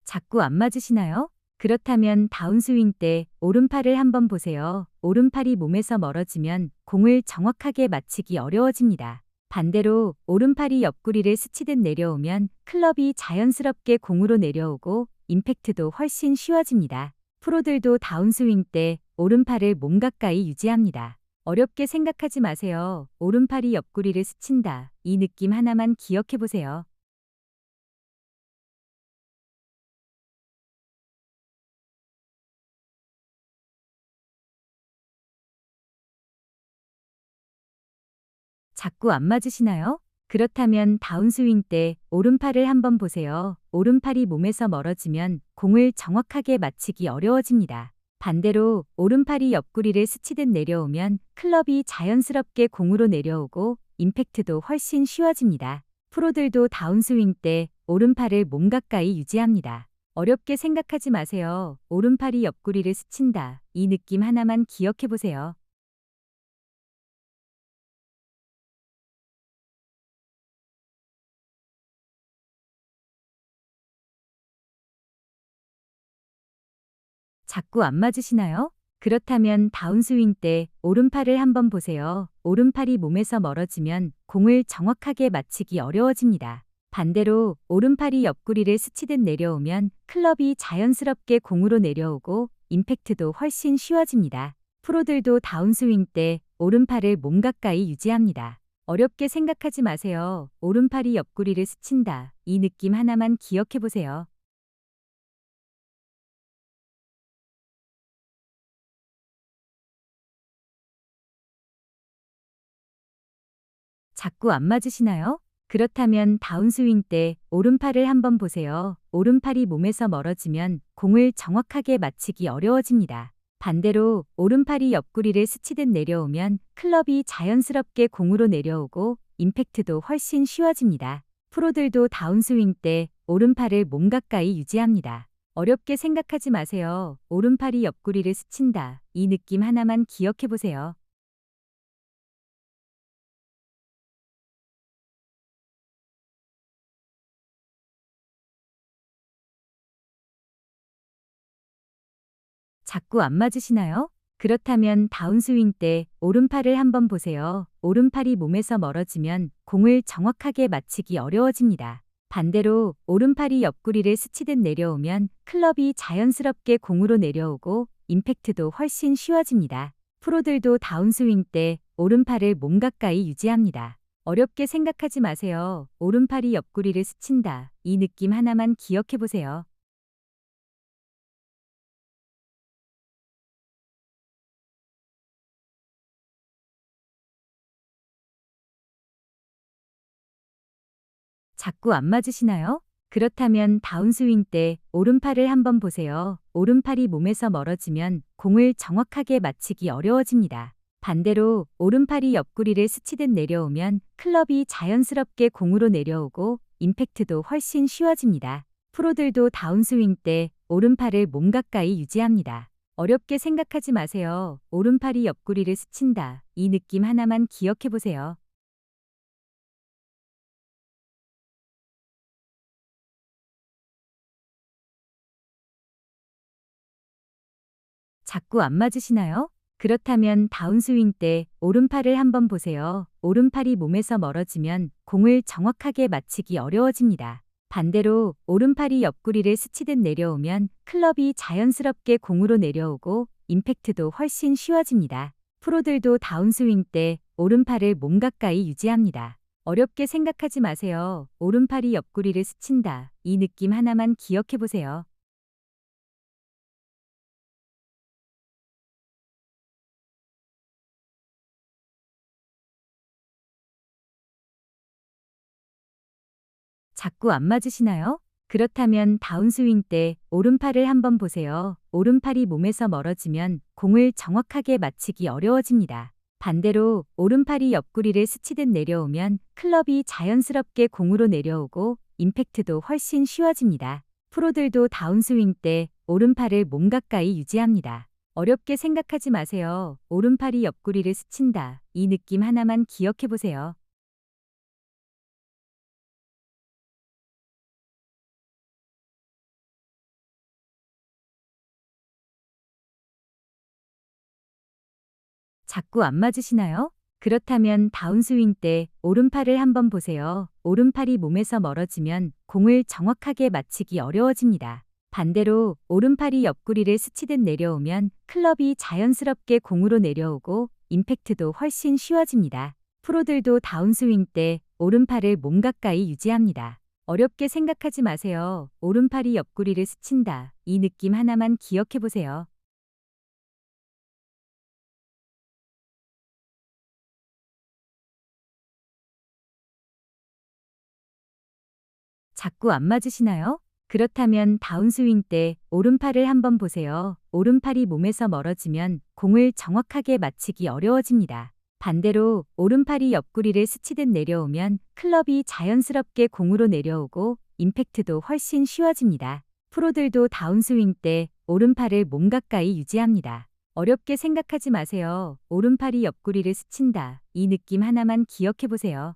자꾸 안 맞으시나요? 그렇다면 다운스윙 때 오른팔을 한번 보세요. 오른팔이 몸에서 멀어지면 공을 정확하게 맞히기 어려워집니다. 반대로 오른팔이 옆구리를 스치듯 내려오면 클럽이 자연스럽게 공으로 내려오고 임팩트도 훨씬 쉬워집니다. 프로들도 다운스윙 때 오른팔을 몸 가까이 유지합니다. 어렵게 생각하지 마세요. 오른팔이 옆구리를 스친다. 이 느낌 하나만 기억해 보세요. 자꾸 안 맞으시나요? 그렇다면 다운스윙 때 오른팔을 한번 보세요. 오른팔이 몸에서 멀어지면 공을 정확하게 맞히기 어려워집니다. 반대로 오른팔이 옆구리를 스치듯 내려오면 클럽이 자연스럽게 공으로 내려오고 임팩트도 훨씬 쉬워집니다. 프로들도 다운스윙 때 오른팔을 몸 가까이 유지합니다. 어렵게 생각하지 마세요. 오른팔이 옆구리를 스친다. 이 느낌 하나만 기억해 보세요. 자꾸 안 맞으시나요? 그렇다면 다운스윙 때 오른팔을 한번 보세요. 오른팔이 몸에서 멀어지면 공을 정확하게 맞히기 어려워집니다. 반대로 오른팔이 옆구리를 스치듯 내려오면 클럽이 자연스럽게 공으로 내려오고 임팩트도 훨씬 쉬워집니다. 프로들도 다운스윙 때 오른팔을 몸 가까이 유지합니다. 어렵게 생각하지 마세요. 오른팔이 옆구리를 스친다. 이 느낌 하나만 기억해 보세요. 자꾸 안 맞으시나요? 그렇다면 다운스윙 때 오른팔을 한번 보세요. 오른팔이 몸에서 멀어지면 공을 정확하게 맞히기 어려워집니다. 반대로 오른팔이 옆구리를 스치듯 내려오면 클럽이 자연스럽게 공으로 내려오고 임팩트도 훨씬 쉬워집니다. 프로들도 다운스윙 때 오른팔을 몸 가까이 유지합니다. 어렵게 생각하지 마세요. 오른팔이 옆구리를 스친다. 이 느낌 하나만 기억해 보세요. 자꾸 안 맞으시나요? 그렇다면 다운스윙 때 오른팔을 한번 보세요. 오른팔이 몸에서 멀어지면 공을 정확하게 맞히기 어려워집니다. 반대로 오른팔이 옆구리를 스치듯 내려오면 클럽이 자연스럽게 공으로 내려오고 임팩트도 훨씬 쉬워집니다. 프로들도 다운스윙 때 오른팔을 몸 가까이 유지합니다. 어렵게 생각하지 마세요. 오른팔이 옆구리를 스친다. 이 느낌 하나만 기억해 보세요. 자꾸 안 맞으시나요? 그렇다면 다운스윙 때 오른팔을 한번 보세요. 오른팔이 몸에서 멀어지면 공을 정확하게 맞히기 어려워집니다. 반대로 오른팔이 옆구리를 스치듯 내려오면 클럽이 자연스럽게 공으로 내려오고 임팩트도 훨씬 쉬워집니다. 프로들도 다운스윙 때 오른팔을 몸 가까이 유지합니다. 어렵게 생각하지 마세요. 오른팔이 옆구리를 스친다. 이 느낌 하나만 기억해 보세요. 자꾸 안 맞으시나요? 그렇다면 다운스윙 때 오른팔을 한번 보세요. 오른팔이 몸에서 멀어지면 공을 정확하게 맞히기 어려워집니다. 반대로 오른팔이 옆구리를 스치듯 내려오면 클럽이 자연스럽게 공으로 내려오고 임팩트도 훨씬 쉬워집니다. 프로들도 다운스윙 때 오른팔을 몸 가까이 유지합니다. 어렵게 생각하지 마세요. 오른팔이 옆구리를 스친다. 이 느낌 하나만 기억해 보세요. 자꾸 안 맞으시나요? 그렇다면 다운스윙 때 오른팔을 한번 보세요. 오른팔이 몸에서 멀어지면 공을 정확하게 맞히기 어려워집니다. 반대로 오른팔이 옆구리를 스치듯 내려오면 클럽이 자연스럽게 공으로 내려오고 임팩트도 훨씬 쉬워집니다. 프로들도 다운스윙 때 오른팔을 몸 가까이 유지합니다. 어렵게 생각하지 마세요. 오른팔이 옆구리를 스친다. 이 느낌 하나만 기억해 보세요. 자꾸 안 맞으시나요? 그렇다면 다운스윙 때 오른팔을 한번 보세요. 오른팔이 몸에서 멀어지면 공을 정확하게 맞히기 어려워집니다. 반대로 오른팔이 옆구리를 스치듯 내려오면 클럽이 자연스럽게 공으로 내려오고 임팩트도 훨씬 쉬워집니다. 프로들도 다운스윙 때 오른팔을 몸 가까이 유지합니다. 어렵게 생각하지 마세요. 오른팔이 옆구리를 스친다. 이 느낌 하나만 기억해 보세요. 자꾸 안 맞으시나요? 그렇다면 다운스윙 때 오른팔을 한번 보세요. 오른팔이 몸에서 멀어지면 공을 정확하게 맞히기 어려워집니다. 반대로 오른팔이 옆구리를 스치듯 내려오면 클럽이 자연스럽게 공으로 내려오고 임팩트도 훨씬 쉬워집니다. 프로들도 다운스윙 때 오른팔을 몸 가까이 유지합니다. 어렵게 생각하지 마세요. 오른팔이 옆구리를 스친다. 이 느낌 하나만 기억해 보세요.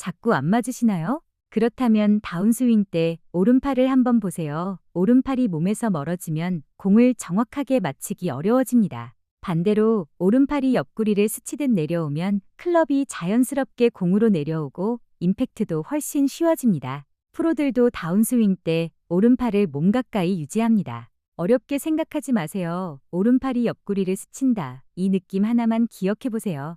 자꾸 안 맞으시나요? 그렇다면 다운스윙 때 오른팔을 한번 보세요. 오른팔이 몸에서 멀어지면 공을 정확하게 맞히기 어려워집니다. 반대로 오른팔이 옆구리를 스치듯 내려오면 클럽이 자연스럽게 공으로 내려오고 임팩트도 훨씬 쉬워집니다. 프로들도 다운스윙 때 오른팔을 몸 가까이 유지합니다. 어렵게 생각하지 마세요. 오른팔이 옆구리를 스친다. 이 느낌 하나만 기억해 보세요.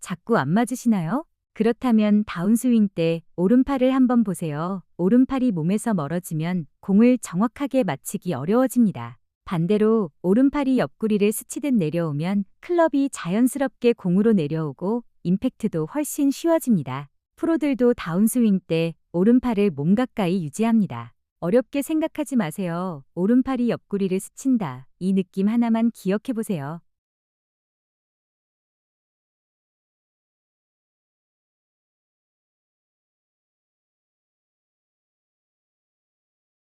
자꾸 안 맞으시나요? 그렇다면 다운스윙 때 오른팔을 한번 보세요. 오른팔이 몸에서 멀어지면 공을 정확하게 맞히기 어려워집니다. 반대로 오른팔이 옆구리를 스치듯 내려오면 클럽이 자연스럽게 공으로 내려오고 임팩트도 훨씬 쉬워집니다. 프로들도 다운스윙 때 오른팔을 몸 가까이 유지합니다. 어렵게 생각하지 마세요. 오른팔이 옆구리를 스친다. 이 느낌 하나만 기억해 보세요.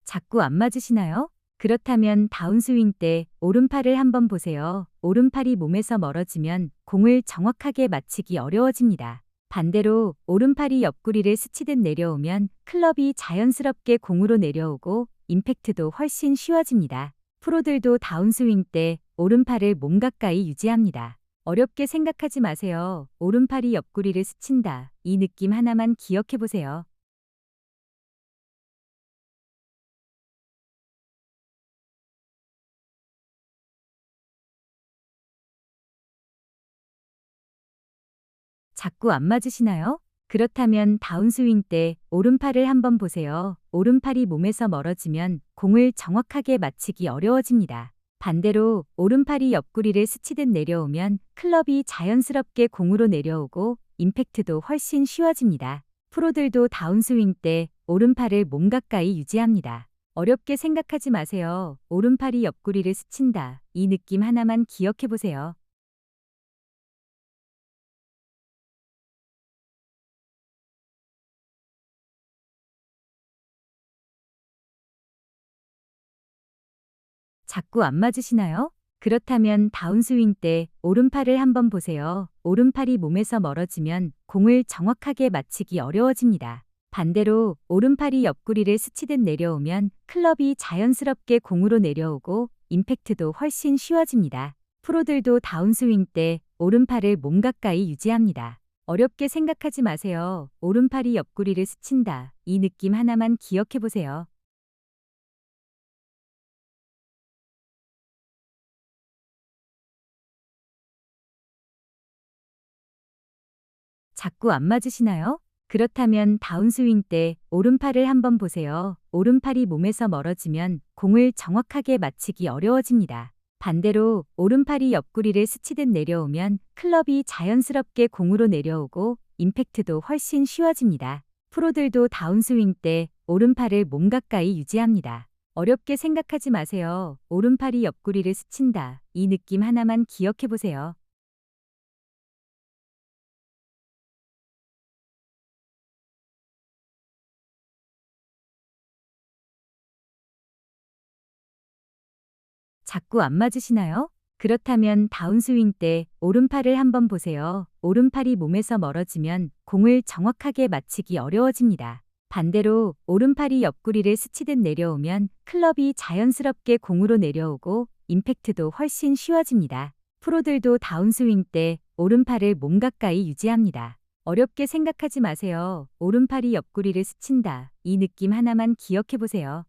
자꾸 안 맞으시나요? 그렇다면 다운스윙 때 오른팔을 한번 보세요. 오른팔이 몸에서 멀어지면 공을 정확하게 맞히기 어려워집니다. 반대로 오른팔이 옆구리를 스치듯 내려오면 클럽이 자연스럽게 공으로 내려오고 임팩트도 훨씬 쉬워집니다. 프로들도 다운스윙 때 오른팔을 몸 가까이 유지합니다. 어렵게 생각하지 마세요. 오른팔이 옆구리를 스친다. 이 느낌 하나만 기억해 보세요. 자꾸 안 맞으시나요? 그렇다면 다운스윙 때 오른팔을 한번 보세요. 오른팔이 몸에서 멀어지면 공을 정확하게 맞히기 어려워집니다. 반대로 오른팔이 옆구리를 스치듯 내려오면 클럽이 자연스럽게 공으로 내려오고 임팩트도 훨씬 쉬워집니다. 프로들도 다운스윙 때 오른팔을 몸 가까이 유지합니다. 어렵게 생각하지 마세요. 오른팔이 옆구리를 스친다. 이 느낌 하나만 기억해 보세요. 자꾸 안 맞으시나요? 그렇다면 다운스윙 때 오른팔을 한번 보세요. 오른팔이 몸에서 멀어지면 공을 정확하게 맞히기 어려워집니다. 반대로 오른팔이 옆구리를 스치듯 내려오면 클럽이 자연스럽게 공으로 내려오고 임팩트도 훨씬 쉬워집니다. 프로들도 다운스윙 때 오른팔을 몸 가까이 유지합니다. 어렵게 생각하지 마세요. 오른팔이 옆구리를 스친다. 이 느낌 하나만 기억해 보세요. 자꾸 안 맞으시나요? 그렇다면 다운스윙 때 오른팔을 한번 보세요. 오른팔이 몸에서 멀어지면 공을 정확하게 맞히기 어려워집니다. 반대로 오른팔이 옆구리를 스치듯 내려오면 클럽이 자연스럽게 공으로 내려오고 임팩트도 훨씬 쉬워집니다. 프로들도 다운스윙 때 오른팔을 몸 가까이 유지합니다. 어렵게 생각하지 마세요. 오른팔이 옆구리를 스친다. 이 느낌 하나만 기억해 보세요. 자꾸 안 맞으시나요? 그렇다면 다운스윙 때 오른팔을 한번 보세요. 오른팔이 몸에서 멀어지면 공을 정확하게 맞히기 어려워집니다. 반대로 오른팔이 옆구리를 스치듯 내려오면 클럽이 자연스럽게 공으로 내려오고 임팩트도 훨씬 쉬워집니다. 프로들도 다운스윙 때 오른팔을 몸 가까이 유지합니다. 어렵게 생각하지 마세요. 오른팔이 옆구리를 스친다. 이 느낌 하나만 기억해 보세요.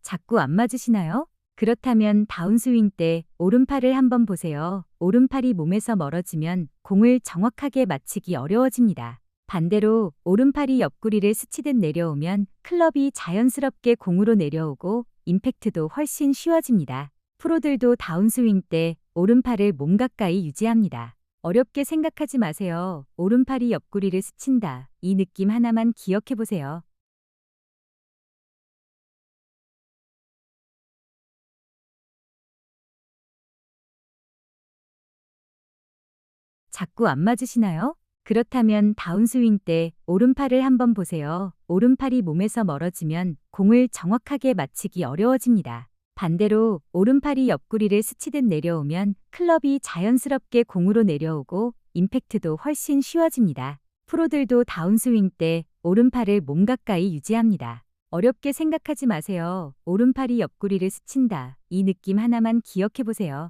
자꾸 안 맞으시나요? 그렇다면 다운스윙 때 오른팔을 한번 보세요. 오른팔이 몸에서 멀어지면 공을 정확하게 맞히기 어려워집니다. 반대로 오른팔이 옆구리를 스치듯 내려오면 클럽이 자연스럽게 공으로 내려오고 임팩트도 훨씬 쉬워집니다. 프로들도 다운스윙 때 오른팔을 몸 가까이 유지합니다. 어렵게 생각하지 마세요. 오른팔이 옆구리를 스친다. 이 느낌 하나만 기억해 보세요. 자꾸 안 맞으시나요? 그렇다면 다운스윙 때 오른팔을 한번 보세요. 오른팔이 몸에서 멀어지면 공을 정확하게 맞히기 어려워집니다. 반대로 오른팔이 옆구리를 스치듯 내려오면 클럽이 자연스럽게 공으로 내려오고 임팩트도 훨씬 쉬워집니다. 프로들도 다운스윙 때 오른팔을 몸 가까이 유지합니다. 어렵게 생각하지 마세요. 오른팔이 옆구리를 스친다. 이 느낌 하나만 기억해 보세요.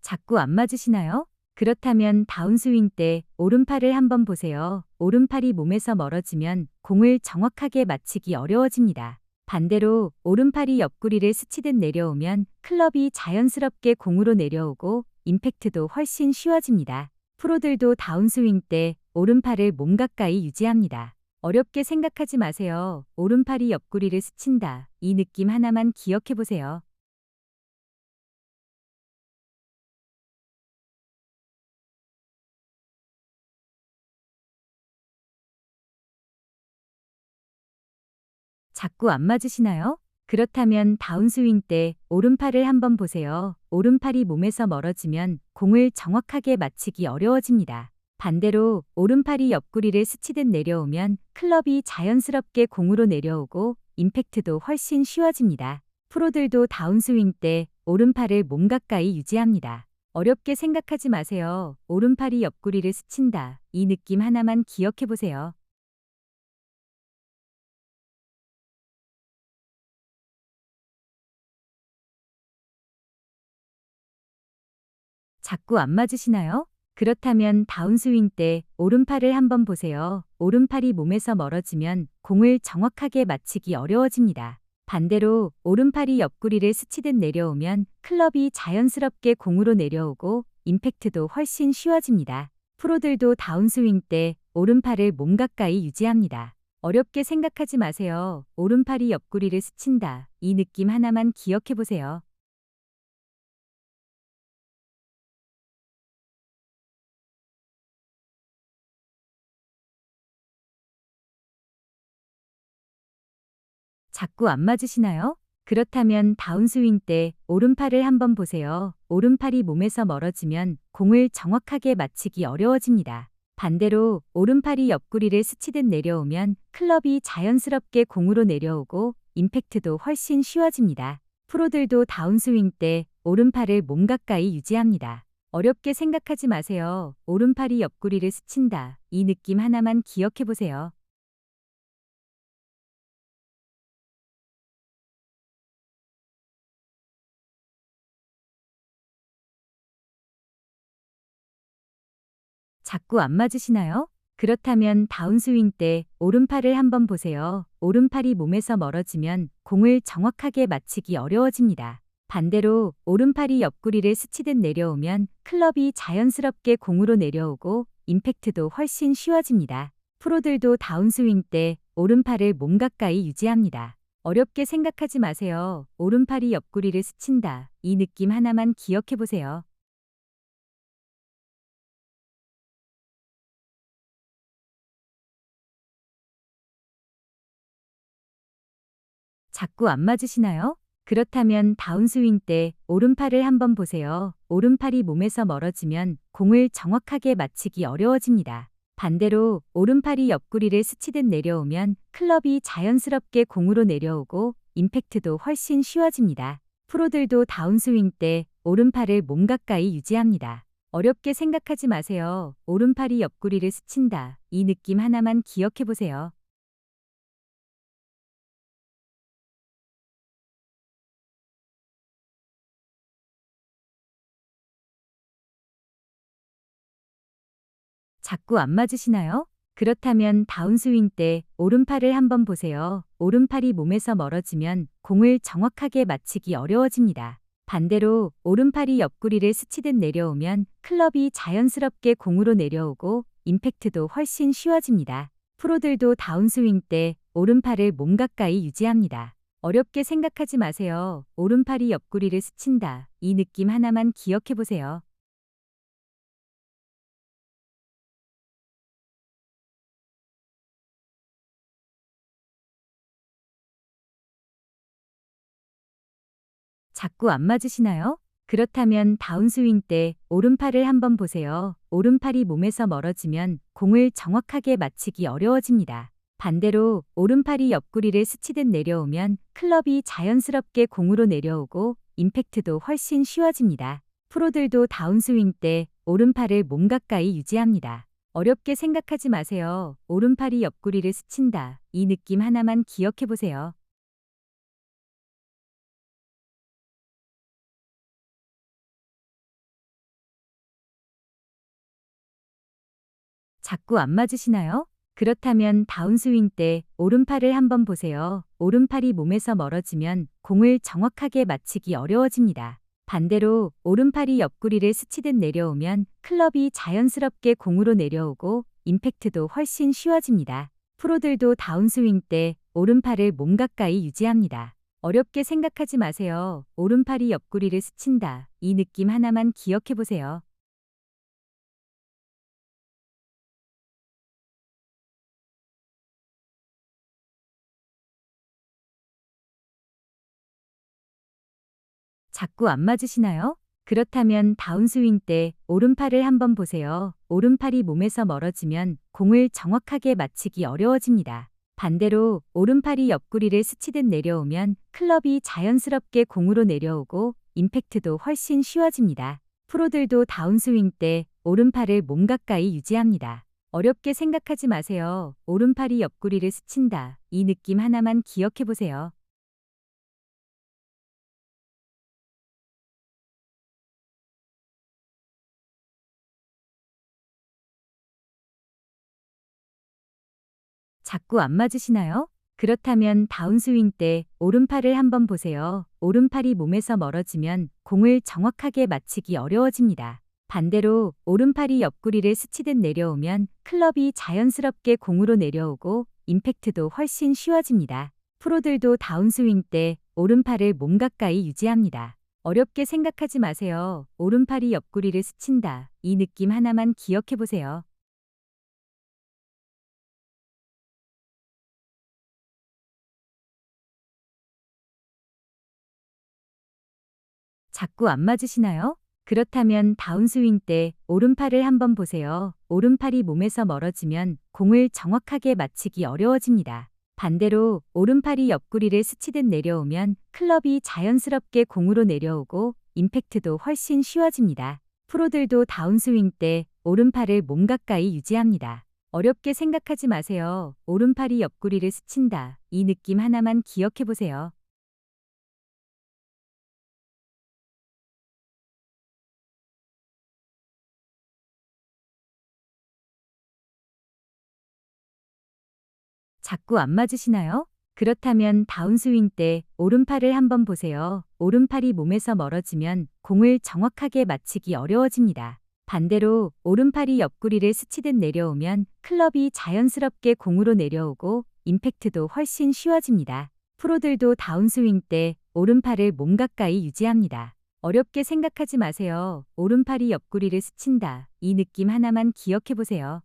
자꾸 안 맞으시나요? 그렇다면 다운스윙 때 오른팔을 한번 보세요. 오른팔이 몸에서 멀어지면 공을 정확하게 맞히기 어려워집니다. 반대로 오른팔이 옆구리를 스치듯 내려오면 클럽이 자연스럽게 공으로 내려오고 임팩트도 훨씬 쉬워집니다. 프로들도 다운스윙 때 오른팔을 몸 가까이 유지합니다. 어렵게 생각하지 마세요. 오른팔이 옆구리를 스친다. 이 느낌 하나만 기억해 보세요. 자꾸 안 맞으시나요? 그렇다면 다운스윙 때 오른팔을 한번 보세요. 오른팔이 몸에서 멀어지면 공을 정확하게 맞히기 어려워집니다. 반대로 오른팔이 옆구리를 스치듯 내려오면 클럽이 자연스럽게 공으로 내려오고 임팩트도 훨씬 쉬워집니다. 프로들도 다운스윙 때 오른팔을 몸 가까이 유지합니다. 어렵게 생각하지 마세요. 오른팔이 옆구리를 스친다. 이 느낌 하나만 기억해 보세요. 자꾸 안 맞으시나요? 그렇다면 다운스윙 때 오른팔을 한번 보세요. 오른팔이 몸에서 멀어지면 공을 정확하게 맞히기 어려워집니다. 반대로 오른팔이 옆구리를 스치듯 내려오면 클럽이 자연스럽게 공으로 내려오고 임팩트도 훨씬 쉬워집니다. 프로들도 다운스윙 때 오른팔을 몸 가까이 유지합니다. 어렵게 생각하지 마세요. 오른팔이 옆구리를 스친다. 이 느낌 하나만 기억해 보세요. 자꾸 안 맞으시나요? 그렇다면 다운스윙 때 오른팔을 한번 보세요. 오른팔이 몸에서 멀어지면 공을 정확하게 맞히기 어려워집니다. 반대로 오른팔이 옆구리를 스치듯 내려오면 클럽이 자연스럽게 공으로 내려오고 임팩트도 훨씬 쉬워집니다. 프로들도 다운스윙 때 오른팔을 몸 가까이 유지합니다. 어렵게 생각하지 마세요. 오른팔이 옆구리를 스친다. 이 느낌 하나만 기억해 보세요. 자꾸 안 맞으시나요? 그렇다면 다운스윙 때 오른팔을 한번 보세요. 오른팔이 몸에서 멀어지면 공을 정확하게 맞히기 어려워집니다. 반대로 오른팔이 옆구리를 스치듯 내려오면 클럽이 자연스럽게 공으로 내려오고 임팩트도 훨씬 쉬워집니다. 프로들도 다운스윙 때 오른팔을 몸 가까이 유지합니다. 어렵게 생각하지 마세요. 오른팔이 옆구리를 스친다. 이 느낌 하나만 기억해 보세요. 자꾸 안 맞으시나요? 그렇다면 다운스윙 때 오른팔을 한번 보세요. 오른팔이 몸에서 멀어지면 공을 정확하게 맞히기 어려워집니다. 반대로 오른팔이 옆구리를 스치듯 내려오면 클럽이 자연스럽게 공으로 내려오고 임팩트도 훨씬 쉬워집니다. 프로들도 다운스윙 때 오른팔을 몸 가까이 유지합니다. 어렵게 생각하지 마세요. 오른팔이 옆구리를 스친다. 이 느낌 하나만 기억해 보세요. 자꾸 안 맞으시나요? 그렇다면 다운스윙 때 오른팔을 한번 보세요. 오른팔이 몸에서 멀어지면 공을 정확하게 맞히기 어려워집니다. 반대로 오른팔이 옆구리를 스치듯 내려오면 클럽이 자연스럽게 공으로 내려오고 임팩트도 훨씬 쉬워집니다. 프로들도 다운스윙 때 오른팔을 몸 가까이 유지합니다. 어렵게 생각하지 마세요. 오른팔이 옆구리를 스친다. 이 느낌 하나만 기억해 보세요. 자꾸 안 맞으시나요? 그렇다면 다운스윙 때 오른팔을 한번 보세요. 오른팔이 몸에서 멀어지면 공을 정확하게 맞히기 어려워집니다. 반대로 오른팔이 옆구리를 스치듯 내려오면 클럽이 자연스럽게 공으로 내려오고 임팩트도 훨씬 쉬워집니다. 프로들도 다운스윙 때 오른팔을 몸 가까이 유지합니다. 어렵게 생각하지 마세요. 오른팔이 옆구리를 스친다. 이 느낌 하나만 기억해 보세요. 자꾸 안 맞으시나요? 그렇다면 다운스윙 때 오른팔을 한번 보세요. 오른팔이 몸에서 멀어지면 공을 정확하게 맞히기 어려워집니다. 반대로 오른팔이 옆구리를 스치듯 내려오면 클럽이 자연스럽게 공으로 내려오고 임팩트도 훨씬 쉬워집니다. 프로들도 다운스윙 때 오른팔을 몸 가까이 유지합니다. 어렵게 생각하지 마세요. 오른팔이 옆구리를 스친다. 이 느낌 하나만 기억해 보세요. 자꾸 안 맞으시나요? 그렇다면 다운스윙 때 오른팔을 한번 보세요. 오른팔이 몸에서 멀어지면 공을 정확하게 맞히기 어려워집니다. 반대로 오른팔이 옆구리를 스치듯 내려오면 클럽이 자연스럽게 공으로 내려오고 임팩트도 훨씬 쉬워집니다. 프로들도 다운스윙 때 오른팔을 몸 가까이 유지합니다. 어렵게 생각하지 마세요. 오른팔이 옆구리를 스친다. 이 느낌 하나만 기억해 보세요. 자꾸 안 맞으시나요? 그렇다면 다운스윙 때 오른팔을 한번 보세요. 오른팔이 몸에서 멀어지면 공을 정확하게 맞히기 어려워집니다. 반대로 오른팔이 옆구리를 스치듯 내려오면 클럽이 자연스럽게 공으로 내려오고 임팩트도 훨씬 쉬워집니다. 프로들도 다운스윙 때 오른팔을 몸 가까이 유지합니다. 어렵게 생각하지 마세요. 오른팔이 옆구리를 스친다. 이 느낌 하나만 기억해 보세요. 자꾸 안 맞으시나요? 그렇다면 다운스윙 때 오른팔을 한번 보세요. 오른팔이 몸에서 멀어지면 공을 정확하게 맞히기 어려워집니다. 반대로 오른팔이 옆구리를 스치듯 내려오면 클럽이 자연스럽게 공으로 내려오고 임팩트도 훨씬 쉬워집니다. 프로들도 다운스윙 때 오른팔을 몸 가까이 유지합니다. 어렵게 생각하지 마세요. 오른팔이 옆구리를 스친다. 이 느낌 하나만 기억해 보세요. 자꾸 안 맞으시나요? 그렇다면 다운스윙 때 오른팔을 한번 보세요. 오른팔이 몸에서 멀어지면 공을 정확하게 맞히기 어려워집니다. 반대로 오른팔이 옆구리를 스치듯 내려오면 클럽이 자연스럽게 공으로 내려오고 임팩트도 훨씬 쉬워집니다. 프로들도 다운스윙 때 오른팔을 몸 가까이 유지합니다. 어렵게 생각하지 마세요. 오른팔이 옆구리를 스친다. 이 느낌 하나만 기억해 보세요.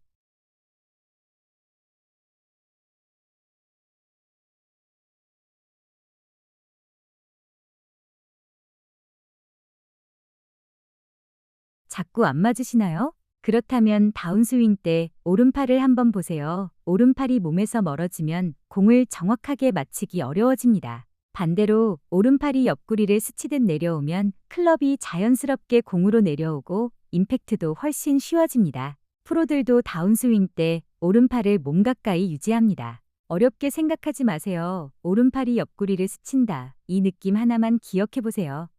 자꾸 안 맞으시나요? 그렇다면 다운스윙 때 오른팔을 한번 보세요. 오른팔이 몸에서 멀어지면 공을 정확하게 맞히기 어려워집니다. 반대로 오른팔이 옆구리를 스치듯 내려오면 클럽이 자연스럽게 공으로 내려오고 임팩트도 훨씬 쉬워집니다. 프로들도 다운스윙 때 오른팔을 몸 가까이 유지합니다. 어렵게 생각하지 마세요. 오른팔이 옆구리를 스친다. 이 느낌 하나만 기억해 보세요.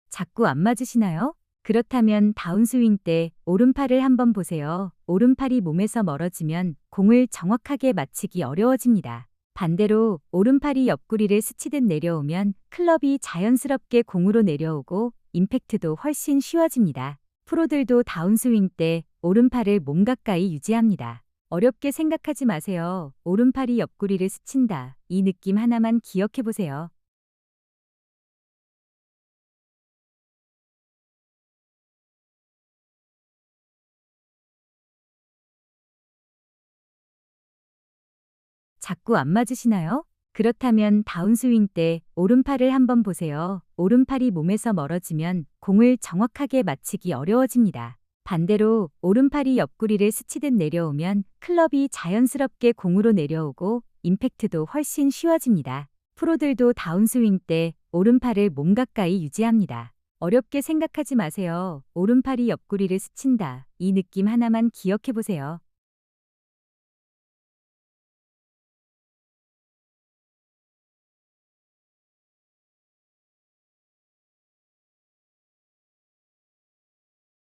자꾸 안 맞으시나요? 그렇다면 다운스윙 때 오른팔을 한번 보세요. 오른팔이 몸에서 멀어지면 공을 정확하게 맞히기 어려워집니다. 반대로 오른팔이 옆구리를 스치듯 내려오면 클럽이 자연스럽게 공으로 내려오고 임팩트도 훨씬 쉬워집니다. 프로들도 다운스윙 때 오른팔을 몸 가까이 유지합니다. 어렵게 생각하지 마세요. 오른팔이 옆구리를 스친다. 이 느낌 하나만 기억해 보세요. 자꾸 안 맞으시나요? 그렇다면 다운스윙 때 오른팔을 한번 보세요. 오른팔이 몸에서 멀어지면 공을 정확하게 맞히기 어려워집니다. 반대로 오른팔이 옆구리를 스치듯 내려오면 클럽이 자연스럽게 공으로 내려오고 임팩트도 훨씬 쉬워집니다. 프로들도 다운스윙 때 오른팔을 몸 가까이 유지합니다. 어렵게 생각하지 마세요. 오른팔이 옆구리를 스친다. 이 느낌 하나만 기억해 보세요.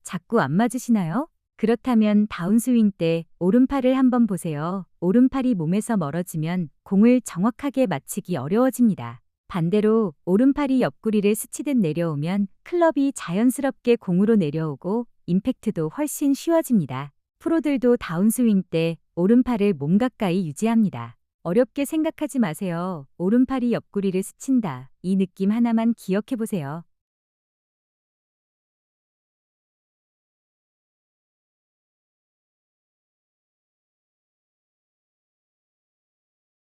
자꾸 안 맞으시나요? 그렇다면 다운스윙 때 오른팔을 한번 보세요. 오른팔이 몸에서 멀어지면 공을 정확하게 맞히기 어려워집니다. 반대로 오른팔이 옆구리를 스치듯 내려오면 클럽이 자연스럽게 공으로 내려오고 임팩트도 훨씬 쉬워집니다. 프로들도 다운스윙 때 오른팔을 몸 가까이 유지합니다. 어렵게 생각하지 마세요. 오른팔이 옆구리를 스친다. 이 느낌 하나만 기억해 보세요.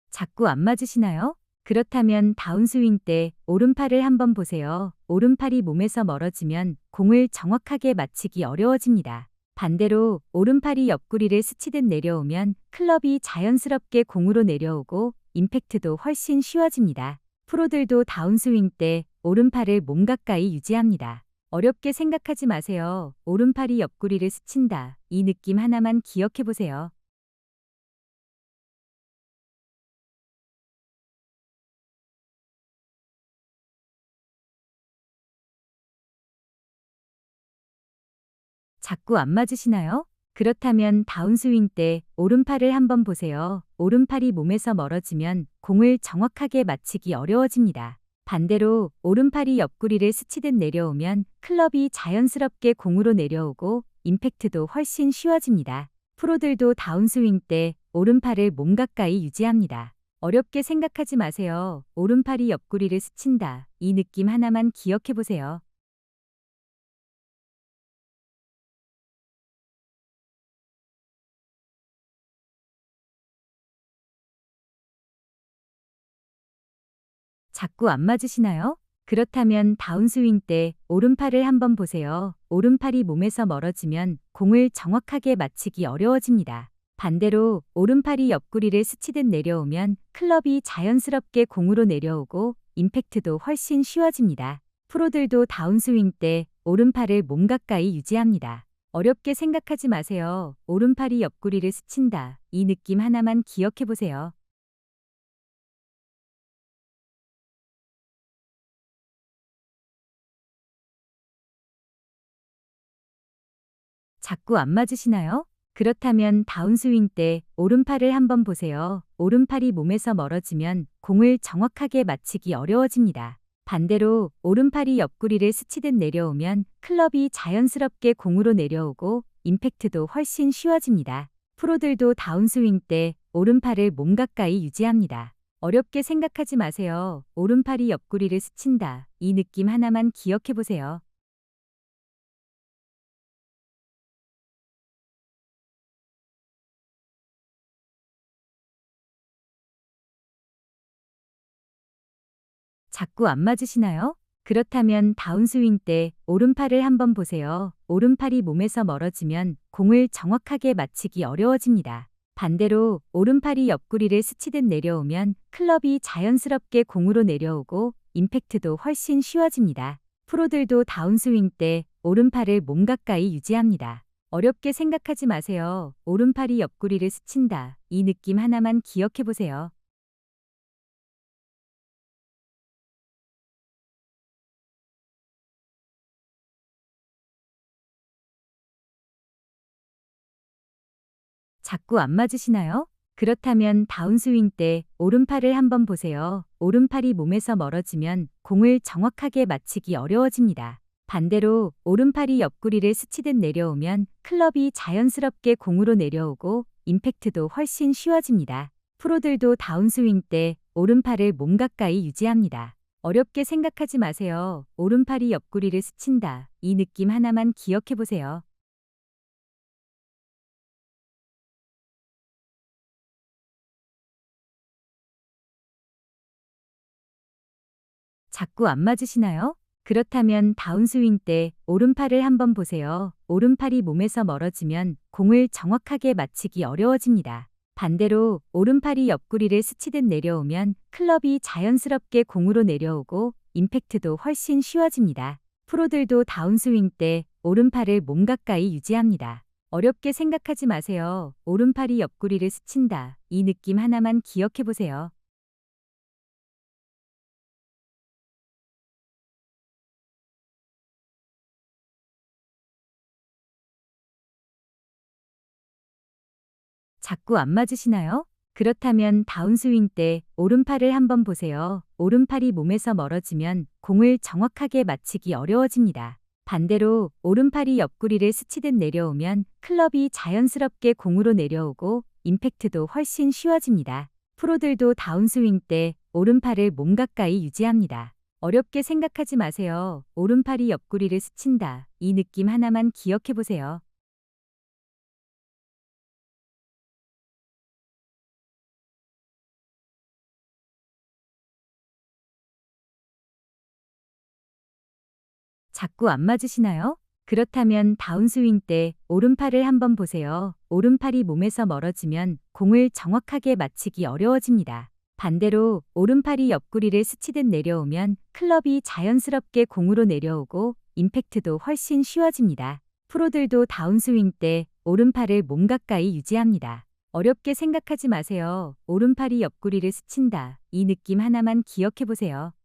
자꾸 안 맞으시나요? 그렇다면 다운스윙 때 오른팔을 한번 보세요. 오른팔이 몸에서 멀어지면 공을 정확하게 맞히기 어려워집니다. 반대로 오른팔이 옆구리를 스치듯 내려오면 클럽이 자연스럽게 공으로 내려오고 임팩트도 훨씬 쉬워집니다. 프로들도 다운스윙 때 오른팔을 몸 가까이 유지합니다. 어렵게 생각하지 마세요. 오른팔이 옆구리를 스친다. 이 느낌 하나만 기억해 보세요. 자꾸 안 맞으시나요? 그렇다면 다운스윙 때 오른팔을 한번 보세요. 오른팔이 몸에서 멀어지면 공을 정확하게 맞히기 어려워집니다. 반대로 오른팔이 옆구리를 스치듯 내려오면 클럽이 자연스럽게 공으로 내려오고 임팩트도 훨씬 쉬워집니다. 프로들도 다운스윙 때 오른팔을 몸 가까이 유지합니다. 어렵게 생각하지 마세요. 오른팔이 옆구리를 스친다. 이 느낌 하나만 기억해 보세요. 자꾸 안 맞으시나요? 그렇다면 다운스윙 때 오른팔을 한번 보세요. 오른팔이 몸에서 멀어지면 공을 정확하게 맞히기 어려워집니다. 반대로 오른팔이 옆구리를 스치듯 내려오면 클럽이 자연스럽게 공으로 내려오고 임팩트도 훨씬 쉬워집니다. 프로들도 다운스윙 때 오른팔을 몸 가까이 유지합니다. 어렵게 생각하지 마세요. 오른팔이 옆구리를 스친다. 이 느낌 하나만 기억해 보세요. 자꾸 안 맞으시나요? 그렇다면 다운스윙 때 오른팔을 한번 보세요. 오른팔이 몸에서 멀어지면 공을 정확하게 맞히기 어려워집니다. 반대로 오른팔이 옆구리를 스치듯 내려오면 클럽이 자연스럽게 공으로 내려오고 임팩트도 훨씬 쉬워집니다. 프로들도 다운스윙 때 오른팔을 몸 가까이 유지합니다. 어렵게 생각하지 마세요. 오른팔이 옆구리를 스친다. 이 느낌 하나만 기억해 보세요. 자꾸 안 맞으시나요? 그렇다면 다운스윙 때 오른팔을 한번 보세요. 오른팔이 몸에서 멀어지면 공을 정확하게 맞히기 어려워집니다. 반대로 오른팔이 옆구리를 스치듯 내려오면 클럽이 자연스럽게 공으로 내려오고 임팩트도 훨씬 쉬워집니다. 프로들도 다운스윙 때 오른팔을 몸 가까이 유지합니다. 어렵게 생각하지 마세요. 오른팔이 옆구리를 스친다. 이 느낌 하나만 기억해 보세요. 자꾸 안 맞으시나요? 그렇다면 다운스윙 때 오른팔을 한번 보세요. 오른팔이 몸에서 멀어지면 공을 정확하게 맞히기 어려워집니다. 반대로 오른팔이 옆구리를 스치듯 내려오면 클럽이 자연스럽게 공으로 내려오고 임팩트도 훨씬 쉬워집니다. 프로들도 다운스윙 때 오른팔을 몸 가까이 유지합니다. 어렵게 생각하지 마세요. 오른팔이 옆구리를 스친다. 이 느낌 하나만 기억해 보세요. 자꾸 안 맞으시나요? 그렇다면 다운스윙 때 오른팔을 한번 보세요. 오른팔이 몸에서 멀어지면 공을 정확하게 맞히기 어려워집니다. 반대로 오른팔이 옆구리를 스치듯 내려오면 클럽이 자연스럽게 공으로 내려오고 임팩트도 훨씬 쉬워집니다. 프로들도 다운스윙 때 오른팔을 몸 가까이 유지합니다. 어렵게 생각하지 마세요. 오른팔이 옆구리를 스친다. 이 느낌 하나만 기억해 보세요. 자꾸 안 맞으시나요? 그렇다면 다운스윙 때 오른팔을 한번 보세요. 오른팔이 몸에서 멀어지면 공을 정확하게 맞히기 어려워집니다. 반대로 오른팔이 옆구리를 스치듯 내려오면 클럽이 자연스럽게 공으로 내려오고 임팩트도 훨씬 쉬워집니다. 프로들도 다운스윙 때 오른팔을 몸 가까이 유지합니다. 어렵게 생각하지 마세요. 오른팔이 옆구리를 스친다. 이 느낌 하나만 기억해 보세요. 자꾸 안 맞으시나요? 그렇다면 다운스윙 때 오른팔을 한번 보세요. 오른팔이 몸에서 멀어지면 공을 정확하게 맞히기 어려워집니다. 반대로 오른팔이 옆구리를 스치듯 내려오면 클럽이 자연스럽게 공으로 내려오고 임팩트도 훨씬 쉬워집니다. 프로들도 다운스윙 때 오른팔을 몸 가까이 유지합니다. 어렵게 생각하지 마세요. 오른팔이 옆구리를 스친다. 이 느낌 하나만 기억해 보세요.